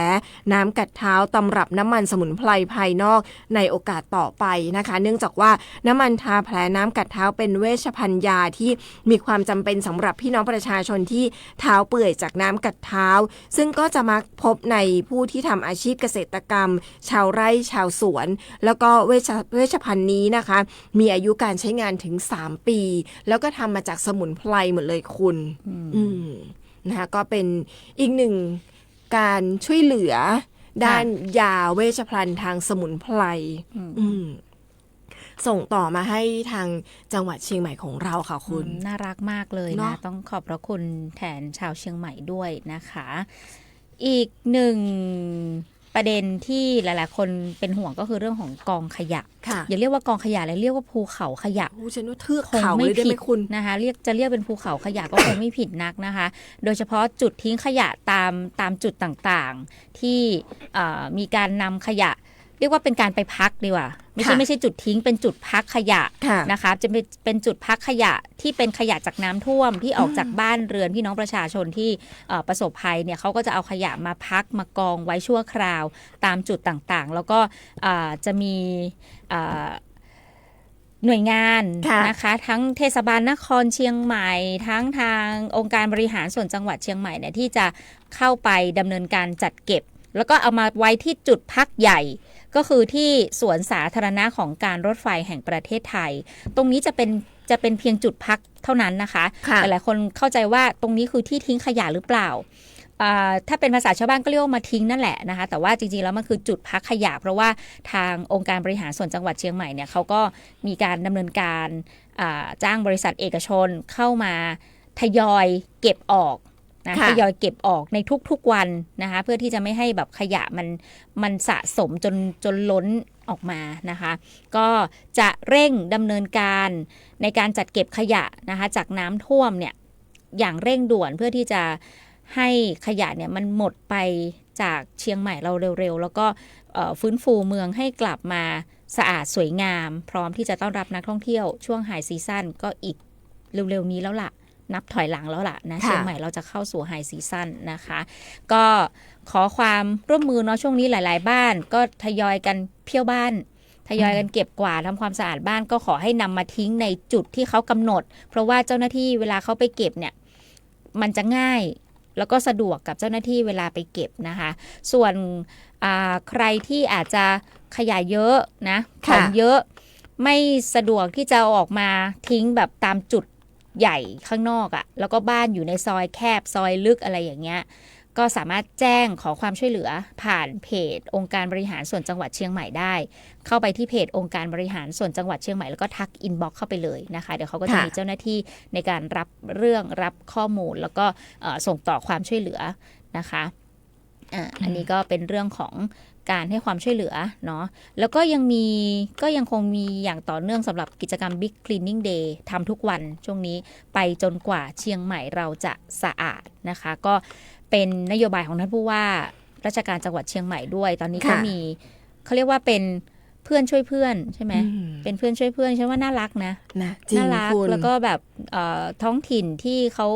น้ำกัดเท้าตำรับน้ำมันสมุนไพรภายนอกในโอกาสต่อไปนะคะเนื่องจากว่าน้ำมันทาแผลน้ำกัดเท้าเป็นเวชภัณฑ์ยาที่มีความจำเป็นสำหรับพี่น้องประชาชนที่เท้าเปื่อยจากน้ำกัดเท้าซึ่งก็จะมักพบในผู้ที่ทำอาชีพเกษตรกรรมชาวไร่ชาวสวนแล้วก็เวชภัณฑ์นี้นะคะมีอายุการใช้งานถึง3ปีแล้วก็ทำมาจากสมุนไพรหมดเลยคุณนะคะก็เป็นอีกหนึ่งการช่วยเหลือด้านยาเวชภัณฑ์ทางสมุนไพร ส่งต่อมาให้ทางจังหวัดเชียงใหม่ของเราค่ะคุณ น่ารักมากเลย เน นะ อะ ต้องขอบพระคุณแทนชาวเชียงใหม่ด้วยนะคะ อีกหนึ่งประเด็นที่หลายๆคนเป็นห่วงก็คือเรื่องของกองขยะ ค่ะ อย่าเรียกว่ากองขยะเลยเรียกว่าภูเขาขยะ โอ้ฉันว่าเทือก คง เขา ไม่ เลยได้ ผิ ไหม ด คุณ นะคะจะเรียกเป็นภูเขาขยะก็คงไม่ผิดนักนะคะ โดยเฉพาะจุดทิ้งขยะตามจุดต่างๆที่มีการนำขยะ เรียกว่าเป็นการไปพักดีกว่าไม่ใช่จุดทิ้งเป็นจุดพักขยะ ค่ะ นะคะจะเป็นจุดพักขยะที่เป็นขยะจากน้ำท่วมที่ออกจากบ้านเรือนพี่น้องประชาชนที่ประสบภัยเนี่ยเขาก็จะเอาขยะมาพักมากองไว้ชั่วคราวตามจุดต่างๆ แล้วก็จะมีหน่วยงาน ค่ะ นะคะทั้งเทศบาลนครเชียงใหม่ทั้งทางองค์การบริหารส่วนจังหวัดเชียงใหม่เนี่ยที่จะเข้าไปดำเนินการจัดเก็บ แล้วก็เอามาไว้ที่จุดพักใหญ่ก็คือที่สวนสาธารณะของการรถไฟแห่งประเทศไทย ตรงนี้จะเป็นเพียงจุดพักเท่านั้นนะคะ ค่ะ หลายๆคนเข้าใจว่าตรงนี้คือที่ทิ้งขยะหรือเปล่าถ้าเป็นภาษาชาวบ้านก็เรียกว่ามาทิ้งนั่นแหละนะคะแต่ว่าจริงๆแล้วมันคือจุดพักขยะเพราะว่าทางองค์การบริหารส่วนจังหวัดเชียงใหม่เนี่ยเขาก็มีการดำเนินการจ้างบริษัทเอกชนเข้ามาทยอยเก็บออกนะ ค่ะ ทยอยเก็บออกในทุกๆวันนะคะเพื่อที่จะไม่ให้แบบขยะมันสะสมจนล้นออกมานะคะก็จะเร่งดำเนินการในการจัดเก็บขยะนะคะจากน้ำท่วมเนี่ยอย่างเร่งด่วนเพื่อที่จะให้ขยะเนี่ยมันหมดไปจากเชียงใหม่เราเร็วๆแล้วก็ฟื้นฟูเมืองให้กลับมาสะอาดสวยงามพร้อมที่จะต้อนรับนักท่องเที่ยวช่วงไฮซีซั่นก็อีกเร็วๆนี้แล้วล่ะนับถอยหลังแล้วล่ะนะ ค่ะ เชียงใหม่เราจะเข้าสู่ไฮซีซั่นนะคะก็ขอความร่วมมือเนาะช่วงนี้หลายๆบ้านก็ทยอยกันเพี้ยวบ้านทยอยกันเก็บกวาดทำความสะอาดบ้านก็ขอให้นำมาทิ้งในจุดที่เขากำหนด เพราะว่าเจ้าหน้าที่เวลาเขาไปเก็บเนี่ยมันจะง่ายแล้วก็สะดวกกับเจ้าหน้าที่เวลาไปเก็บนะคะส่วนใครที่อาจจะขยะเยอะนะของเยอะไม่สะดวกที่จะเอาออกมาทิ้งแบบตามจุดใหญ่ข้างนอกอะ่ะแล้วก็บ้านอยู่ในซอยแคบซอยลึกอะไรอย่างเงี้ยก็สามารถแจ้งขอความช่วยเหลือผ่านเพจองค์การบริหารส่วนจังหวัดเชียงใหม่ได้เข้าไปที่เพจองค์การบริหารส่วนจังหวัดเชียงใหม่แล้วก็ทักอินบ็อกซ์เข้าไปเลยนะคะเดี๋ยวเขาก็จะมีเจ้าหน้าที่ในการรับเรื่องรับข้อมูลแล้วก็ส่งต่อความช่วยเหลือนะคะอันนี้ก็เป็นเรื่องของการให้ความช่วยเหลือเนาะแล้วก็ยังคงมีอย่างต่อเนื่องสำหรับกิจกรรม Big Cleaning Day ทำทุกวันช่วงนี้ไปจนกว่าเชียงใหม่เราจะสะอาดนะคะก็เป็นนโยบายของท่านผู้ว่าราชการจังหวัดเชียงใหม่ด้วยตอนนี้ก็มีเขาเรียกว่าเป็นเพื่อนช่วยเพื่อนใช่ไหมเป็นเพื่อนช่วยเพื่อนฉันว่าน่ารักนะจริง น่ารัก คุณ แล้วก็แบบท้องถิ่นที่เขา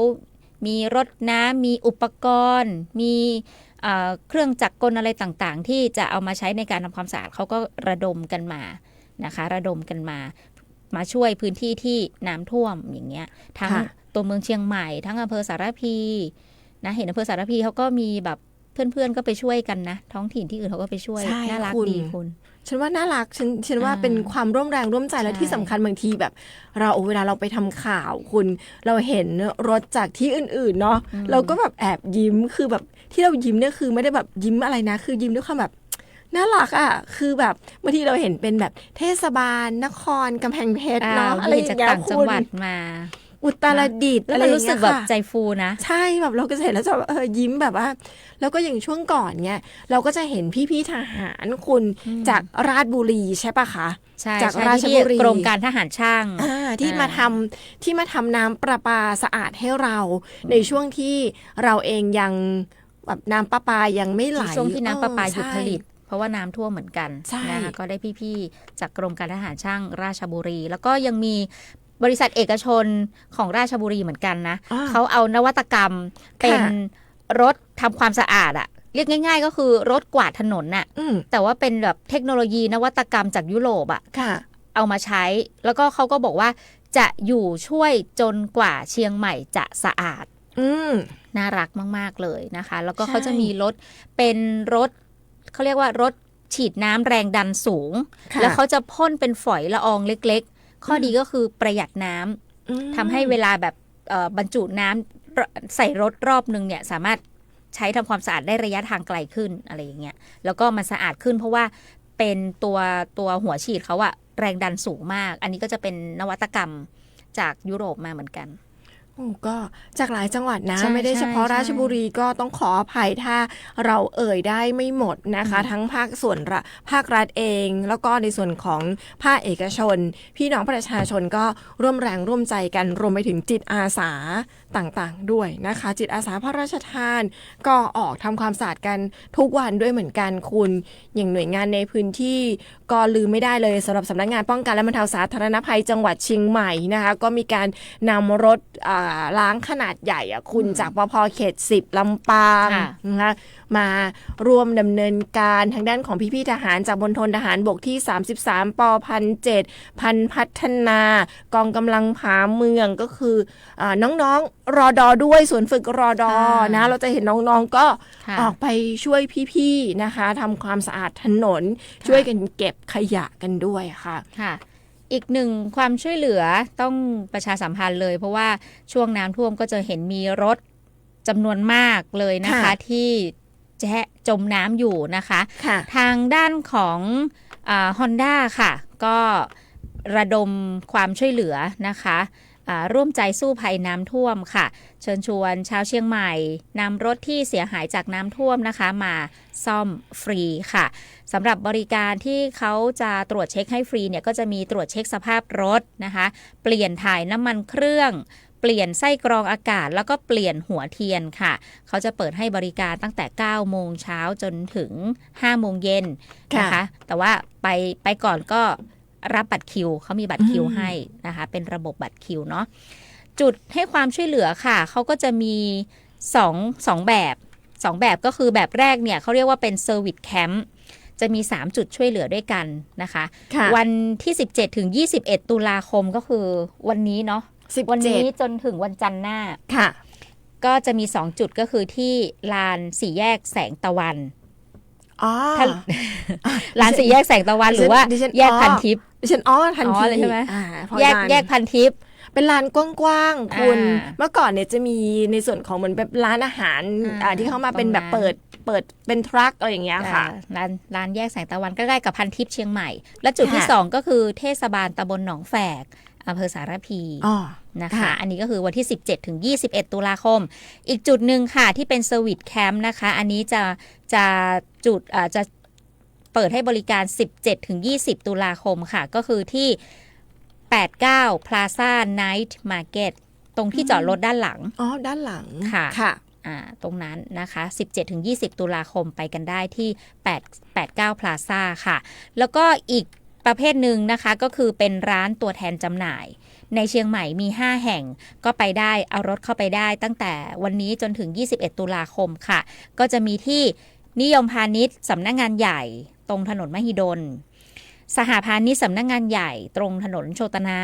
มีรถน้ำมีอุปกรณ์มีเครื่องจักรกลอะไรต่างๆที่จะเอามาใช้ในการทำความสะอาดเขาก็ระดมกันมานะคะระดมกันมาช่วยพื้นที่ที่น้ำท่วมอย่างเงี้ยทั้งตัวเมืองเชียงใหม่ทั้งอำเภอสารพีนะเห็นอำเภอสารพีเขาก็มีแบบเพื่อนๆก็ไปช่วยกันนะท้องถิ่นที่อื่นเขาก็ไปช่วยน่ารักดีคุณฉันว่าน่ารักฉันว่าเป็นความร่วมแรงร่วมใจและที่สำคัญบางทีแบบเวลาเราไปทำข่าวคุณเราเห็นรถจากที่อื่นๆเนาะเราก็แบบแอบยิ้มคือแบบที่เรายิ้มเนี่ยคือไม่ได้แบบยิ้มอะไรนะคือยิ้มด้วยความแบบน่ารักอ่ะคือแบบบางทีเราเห็นเป็นแบบเทศบาลนครกำแพงเพชรเนาะอะไรอย่างเงี้ย ต่างจังหวัดมาอุตรดิตถ์ แล้วมันรู้สึกแบบใจฟูนะใช่แบบเราก็จะเห็นแล้วจะยิ้มแบบว่าแล้วก็อย่างช่วงก่อนเนี่ยเราก็จะเห็นพี่ๆทหารคุณจากราชบุรีใช่ปะคะใช่จากราชบุรีกรมการทหารช่างที่มาทำน้ำประปาสะอาดให้เราในช่วงที่เราเองยังแบบน้ำประปายังไม่ไหลช่วงที่น้ำประปาหยุดผลิตเพราะว่าน้ำท่วมเหมือนกันนะคะก็ได้พี่ๆจากกรมการทหารช่างราชบุรีแล้วก็ยังมีบริษัทเอกชนของราชบุรีเหมือนกันนะเขาเอานวัตกรรมเป็นรถทำความสะอาดอะเรียกง่ายๆก็คือรถกวาดถนนน่ะแต่ว่าเป็นแบบเทคโนโลยีนวัตกรรมจากยุโรปอะเอามาใช้แล้วก็เขาก็บอกว่าจะอยู่ช่วยจนกว่าเชียงใหม่จะสะอาดน่ารักมากๆเลยนะคะแล้วก็เขาจะมีรถเป็นรถเขาเรียกว่ารถฉีดน้ำแรงดันสูงแล้วเขาจะพ่นเป็นฝอยละอองเล็กๆข้อดีก็คือประหยัดน้ำทำให้เวลาแบบบรรจุน้ำใส่รถรอบนึงเนี่ยสามารถใช้ทำความสะอาดได้ระยะทางไกลขึ้นอะไรอย่างเงี้ยแล้วก็มันสะอาดขึ้นเพราะว่าเป็นตัวหัวฉีดเขาอะ แรงดันสูงมาก อันนี้ก็จะเป็นนวัตกรรมจากยุโรปมาเหมือนกัน โอ้ก็จากหลายจังหวัดนะ ใช่ ไม่ได้เฉพาะ ใช่ ราชบุรีก็ต้องขออภัยถ้าเราเอ่ยได้ไม่หมดนะคะ ทั้งภาครัฐเอง แล้วก็ในส่วนของภาคเอกชน พี่น้องประชาชนก็ร่วมแรงร่วมใจกันรวมไปถึงจิตอาสาต่างๆด้วยนะคะ จิตอาสาพระราชทานก็ออกทำความสะอาดกันทุกวันด้วยเหมือนกันคุณอย่างหน่วยงานในพื้นที่ก็ลืมไม่ได้เลยสำหรับสำนักงานป้องกันและบรรเทาสาธารณภัยจังหวัดเชียงใหม่นะคะก็มีการนำรถล้างขนาดใหญ่คุณจากปภ.เขต 10 ลำปาง ค่ะ นะคะมาร่วมดำเนินการทางด้านของพี่ๆทหารจากมณฑลทหารบกที่ 33 ปพัน7พันพัฒนากองกำลังผาเมืองก็คือน้องๆรอดอด้วยศูนย์ฝึกรอดอนะเราจะเห็นน้องๆก็ ค่ะ ออกไปช่วยพี่ๆนะคะทำความสะอาดถนนช่วยกันเก็บขยะกันด้วยค่ะ ค่ะ อีกหนึ่งความช่วยเหลือต้องประชาสัมพันธ์เลย เพราะว่าช่วงน้ำท่วมก็จะเห็นมีรถจำนวนมากเลยนะคะ ค่ะ ที่จมน้ำอยู่นะคะ ค่ะ ทางด้านของHonda ค่ะ ก็ระดมความช่วยเหลือนะคะร่วมใจสู้ภัยน้ำท่วมค่ะ เชิญชวนชาวเชียงใหม่นำรถที่เสียหายจากน้ำท่วมนะคะมาซ่อมฟรีค่ะสำหรับบริการที่เขาจะตรวจเช็คให้ฟรีเนี่ยก็จะมีตรวจเช็คสภาพรถนะคะเปลี่ยนถ่ายน้ำมันเครื่องเปลี่ยนไส้กรองอากาศแล้วก็เปลี่ยนหัวเทียนค่ะเขาจะเปิดให้บริการตั้งแต่ 9 โมงเช้าจนถึง 5 โมงเย็นนะคะแต่ว่าไปก่อนก็รับบัตรคิวเขามีบัตรคิวให้นะคะเป็นระบบบัตรคิวเนาะจุดให้ความช่วยเหลือค่ะเขาก็จะมี2แบบก็คือแบบแรกเนี่ยเขาเรียกว่าเป็นเซอร์วิสแคมป์จะมี3จุดช่วยเหลือด้วยกันนะคะ วันที่17ถึง21ตุลาคมก็คือวันนี้เนาะวันนี้จนถึงวันจันทร์หน้าค่ะก็จะมี2จุดก็คือที่ลานสี่แยกแสงตะวันลานสี่แยกแสงตะวันหรือว่าแยกพันทิพย์ดิฉันพันทิพย์เลยใช่ไหมแยกพันทิพย์เป็นร้านกว้างๆคุณเมื่อก่อนเนี่ยจะมีในส่วนของเหมือนแบบร้านอาหารที่เขามาเป็นแบบเปิดเป็นทรัคอะไรอย่างเงี้ยค่ะร้านแยกแสงตะวันใกล้ๆกับพันทิพย์เชียงใหม่และจุดที่2ก็คือเทศบาลตำบลหนองแฝกอำเภอสารพีนะคะอันนี้ก็คือวันที่17ถึง21ตุลาคมอีกจุดหนึ่งค่ะที่เป็นเซอร์วิสแคมป์นะคะอันนี้จะเปิดให้บริการ17ถึง20ตุลาคมค่ะก็คือที่89 Plaza Night Market ตรงที่จอดรถด้านหลังด้านหลังค่ะตรงนั้นนะคะ 17-20 ตุลาคมไปกันได้ที่89 Plaza ค่ะแล้วก็อีกประเภทหนึ่งนะคะก็คือเป็นร้านตัวแทนจำหน่ายในเชียงใหม่มี5แห่งก็ไปได้เอารถเข้าไปได้ตั้งแต่วันนี้จนถึง21ตุลาคมค่ะก็จะมีที่นิยมพาณิชย์สำนักงานใหญ่ตรงถนนมหิดลสหพาณิชย์สำนักงานใหญ่ตรงถนนโชตนา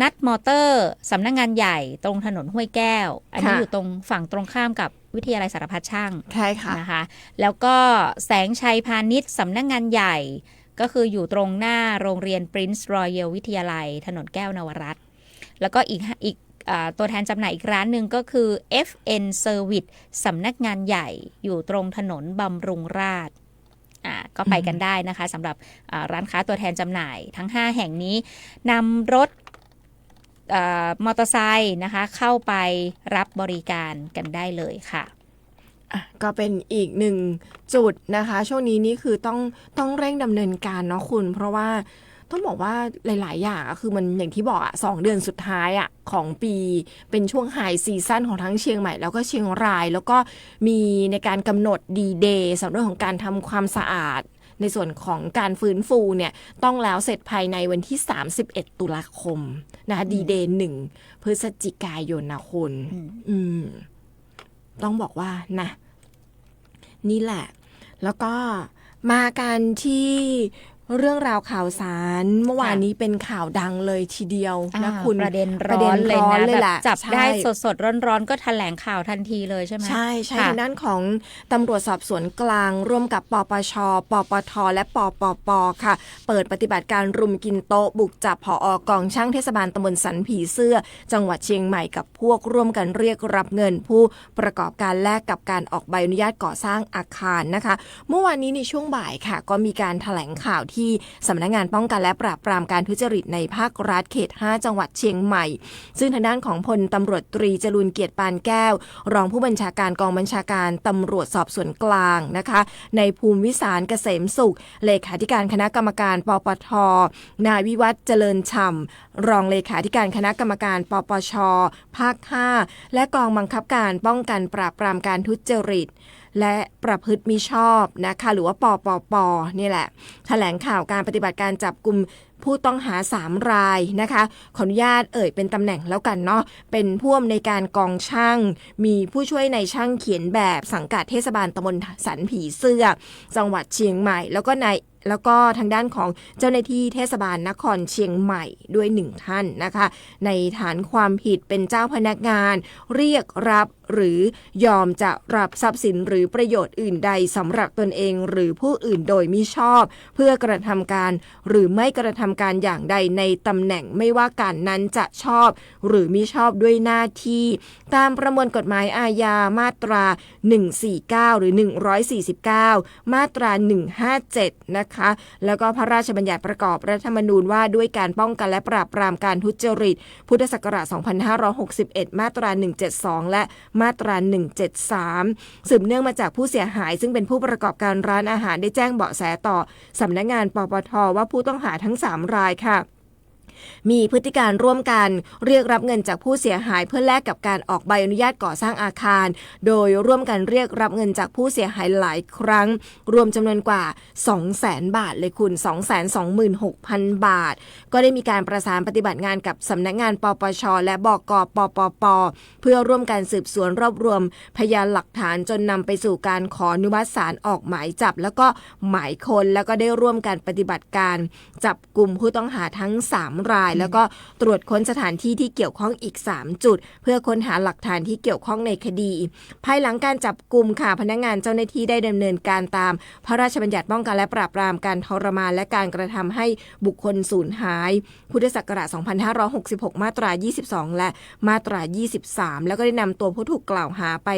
นัดมอเตอร์สำนักงานใหญ่ตรงถนนห้วยแก้วอันนี้อยู่ตรงฝั่งตรงข้ามกับวิทยาลัยสารพัดช่างใช่ค่ะนะคะแล้วก็แสงชัยพาณิชย์สำนักงานใหญ่ก็คืออยู่ตรงหน้าโรงเรียน Prince Royal วิทยาลัยถนนแก้วนวรัตน์แล้วก็อีกตัวแทนจำหน่ายอีกร้านหนึ่งก็คือ FN Service สำนักงานใหญ่อยู่ตรงถนนบำรุงราษฎร์ก็ไปกันได้นะคะสำหรับร้านค้าตัวแทนจำหน่ายทั้ง5แห่งนี้นำรถมอเตอร์ไซค์นะคะเข้าไปรับบริการกันได้เลยค่ะก็เป็นอีกหนึ่งจุดนะคะช่วงนี้นี่คือต้องเร่งดำเนินการเนาะคุณเพราะว่าต้องบอกว่าหลายๆอย่างคือมันอย่างที่บอก2 เดือนสุดท้ายของปีเป็นช่วงไฮซีซั่นของทั้งเชียงใหม่แล้วก็เชียงรายแล้วก็มีในการกำหนดดีเดย์สำหรับเรื่องของการทำความสะอาดในส่วนของการฟื้นฟูเนี่ยต้องแล้วเสร็จภายในวันที่31ตุลาคมนะคะดีเดย์1 พฤศจิกายนนะคุณต้องบอกว่านะนี่แหละแล้วก็มากันที่เรื่องราวข่าวสารเมื่อวานนี้เป็นข่าวดังเลยทีเดียวนะคุณประเด็นร้อนเลยนะแบบจับได้สดๆร้อนๆก็แถลงข่าวทันทีเลยใช่ไหมใช่ทางด้านของตำรวจสอบสวนกลางร่วมกับปปช.ปปท.และปปป.ค่ะเปิดปฏิบัติการรุมกินโต๊ะบุกจับผอกองช่างเทศบาลตำบลสันผีเสื้อจังหวัดเชียงใหม่กับพวกร่วมกันเรียกรับเงินผู้ประกอบการแลกกับการออกใบอนุญาตก่อสร้างอาคารนะคะเมื่อวานนี้ในช่วงบ่ายค่ะก็มีการแถลงข่าวที่ ที่สำนักงานป้องกันและปราบปรามการทุจริตในภาครัฐเขต 5 จังหวัดเชียงใหม่ซึ่งทางด้านของพลตำรวจตรีจรูญเกียรติปานแก้วรองผู้บัญชาการกองบัญชาการตำรวจสอบสวนกลางนะคะในภูมิวิสารเกษมสุขเลขาธิการคณะกรรมการปปท.นายวิวัฒน์เจริญฉ่ำรองเลขาธิการคณะกรรมการปปช.ภาค 5 และกองบังคับการป้องกันปราบปรามการทุจริตและประพฤติมิชอบนะคะหรือว่าปปป.นี่แหละแถลงข่าวการปฏิบัติการจับกุมผู้ต้องหา3รายนะคะขออนุญาตเป็นตำแหน่งแล้วกันเนาะเป็นผู้อำนวยการกองช่างมีผู้ช่วยในช่างเขียนแบบสังกัดเทศบาลตำบลสันผีเสื้อจังหวัดเชียงใหม่แล้วก็ทางด้านของเจ้าหน้าที่เทศบาลนครเชียงใหม่ด้วย1ท่านนะคะในฐานความผิดเป็นเจ้าพนักงานเรียกรับหรือยอมจะรับทรัพย์สินหรือประโยชน์อื่นใดสำหรับตนเองหรือผู้อื่นโดยมิชอบเพื่อกระทำการหรือไม่กระทำการอย่างใดในตำแหน่งไม่ว่าการนั้นจะชอบหรือมิชอบด้วยหน้าที่ตามประมวลกฎหมายอาญามาตรา149หรือ149มาตรา157นะคะแล้วก็พระราชบัญญัติประกอบรัฐธรรมนูญว่าด้วยการป้องกันและปราบปรามการทุจริตพุทธศักราช2561มาตรา172และมาตรา173สืบเนื่องมาจากผู้เสียหายซึ่งเป็นผู้ประกอบการร้านอาหารได้แจ้งเบาะแสต่อสำนักงานปปท.ว่าผู้ต้องหาทั้ง3รายค่ะมีพฤติการร่วมกันเรียกรับเงินจากผู้เสียหายเพื่อแลกกับการออกใบอนุญาตก่อสร้างอาคารโดยร่วมกันเรียกรับเงินจากผู้เสียหายหลายครั้งรวมจำนวนกว่า 200,000 บาทเลยคุณ 226,000 บาทก็ได้มีการประสานปฏิบัติงานกับสำนักงานปปช.และบก.ปปป.เพื่อร่วมกันสืบสวนรวบรวมพยานหลักฐานจนนำไปสู่การขออนุมัติศาลออกหมายจับแล้วก็หมายค้นแล้วก็ได้ร่วมกันปฏิบัติการจับกุมผู้ต้องหาทั้ง3รายแล้วก็ตรวจค้นสถานที่ที่เกี่ยวข้องอีก3จุดเพื่อค้นหาหลักฐานที่เกี่ยวข้องในคดีภายหลังการจับกุมค่ะพนักงานเจ้าหน้าที่ได้ดำเนินการตามพระราชบัญญัติป้องกันและปราบปรามการทรมานและการกระทำให้บุคคลสูญหายพุทธศักราช2566มาตรา22และมาตรา23แล้วก็ได้นำตัวผู้ถูกกล่าวหาไป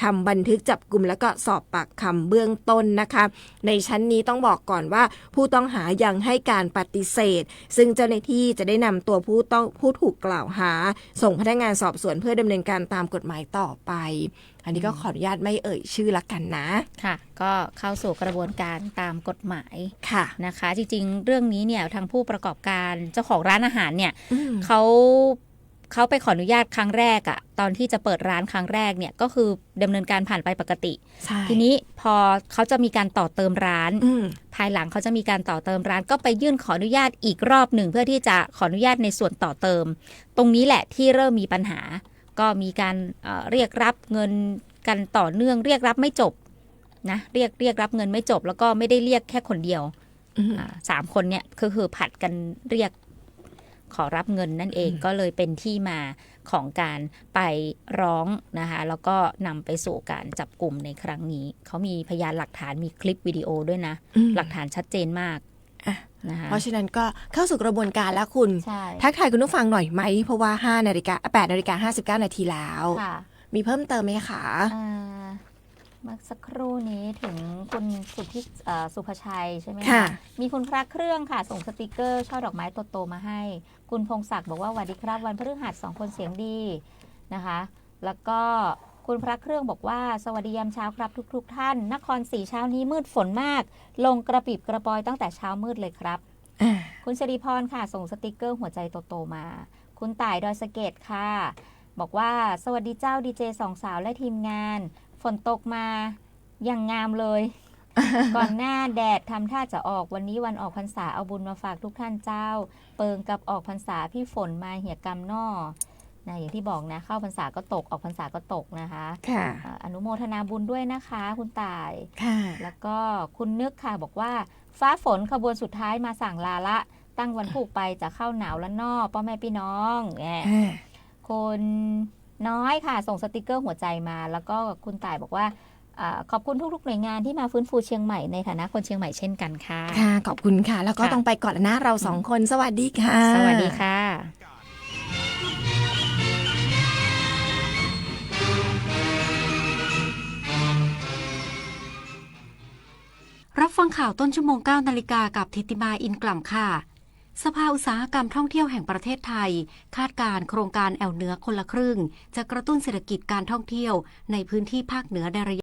ทำบันทึกจับกุมแล้วก็สอบปากคำเบื้องต้นนะคะในชั้นนี้ต้องบอกก่อนว่าผู้ต้องหายังให้การปฏิเสธซึ่งเจ้าหน้าที่จะได้นำตัวผู้ถูกกล่าวหาส่งพนักงานสอบสวนเพื่อดำเนินการตามกฎหมายต่อไปอันนี้ก็ขออนุญาตไม่ชื่อละกันนะค่ะก็เข้าสู่กระบวนการตามกฎหมายค่ะนะคะจริงๆเรื่องนี้เนี่ยทางผู้ประกอบการเจ้าของร้านอาหารเนี่ยเขาไปขออนุญาตครั้งแรกอะตอนที่จะเปิดร้านครั้งแรกเนี่ยก็คือดำเนินการผ่านไปปกติทีนี้พอเขาจะมีการต่อเติมร้านภายหลังเขาจะมีการต่อเติมร้านก็ไปยื่นขออนุญาตอีกรอบหนึ่งเพื่อที่จะขออนุญาตในส่วนต่อเติมตรงนี้แหละที่เริ่มมีปัญหาก็มีการเรียกรับเงินกันต่อเนื่องเรียกรับไม่จบนะเรียกรับเงินไม่จบแล้วก็ไม่ได้เรียกแค่คนเดียว3 คนเนี่ยคือผัดกันเรียกขอรับเงินนั่นเองก็เลยเป็นที่มาของการไปร้องนะคะแล้วก็นำไปสู่การจับกลุ่มในครั้งนี้เขามีพยานหลักฐานมีคลิปวิดีโอด้วยนะหลักฐานชัดเจนมากเพราะฉะนั้นก็เข้าสู่กระบวนการแล้วคุณทักทายคุณผู้ฟังหน่อยไหมเพราะว่า8:59 น.แล้วมีเพิ่มเติมไหมคะเมื่อสักครู่นี้ถึงคุณสุภชัยใช่ไหมคะมีคุณพระเครื่องค่ะส่งสติกเกอร์ช่อดอกไม้โตๆมาให้คุณพงศักดิ์บอกว่าสวัสดีครับวันพฤหัส2คนเสียงดีนะคะแล้วก็คุณพระเครื่องบอกว่าสวัสดียามเช้าครับทุกท่านนครศรีเช้านี้มืดฝนมากลงกระปิบกระปอยตั้งแต่เช้ามืดเลยครับคุณสิริพรค่ะส่งสติกเกอร์หัวใจโตๆมาคุณต่ายดอยสะเก็ดค่ะบอกว่าสวัสดีเจ้าดีเจ2 สาวและทีมงานฝนตกมาอย่างงามเลย ก่อนหน้าแดดทำท่าจะออกวันนี้วันออกพรรษาเอาบุญมาฝากทุกท่านเจ้าเปิงกับออกพรรษาพี่ฝนมาเหี่ยกำนอนะอย่างที่บอกนะเข้าพรรษาก็ตกออกพรรษาก็ตกนะคะค่ะอนุโมทนาบุญด้วยนะคะคุณต่ายค่ะแล้วก็คุณนึกค่ะบอกว่าฟ้าฝนขบวนสุดท้ายมาสั่งลาละตั้งวันผูกไปจะเข้าหนาวแล้วนอพ่อแม่พี่น้องคนน้อยค่ะส่งสติกเกอร์หัวใจมาแล้วก็คุณต่ายบอกว่าขอบคุณทุกๆหน่วยงานที่มาฟื้นฟูเชียงใหม่ในฐานะคนเชียงใหม่เช่นกันค่ะค่ะขอบคุณค่ะแล้วก็ต้องไปก่อนนะเรา2 คนสวัสดีค่ะสวัสดีค่ะ รับฟังข่าวต้นชั่วโมง 9 นาฬิกากับธิติมาอินกล่ำค่ะ สภาอุตสาหกรรมท่องเที่ยวแห่งประเทศไทยคาดการณ์โครงการแอวเหนือคนละครึ่งจะกระตุ้นเศรษฐกิจการท่องเที่ยวในพื้นที่ภาคเหนือในระยะ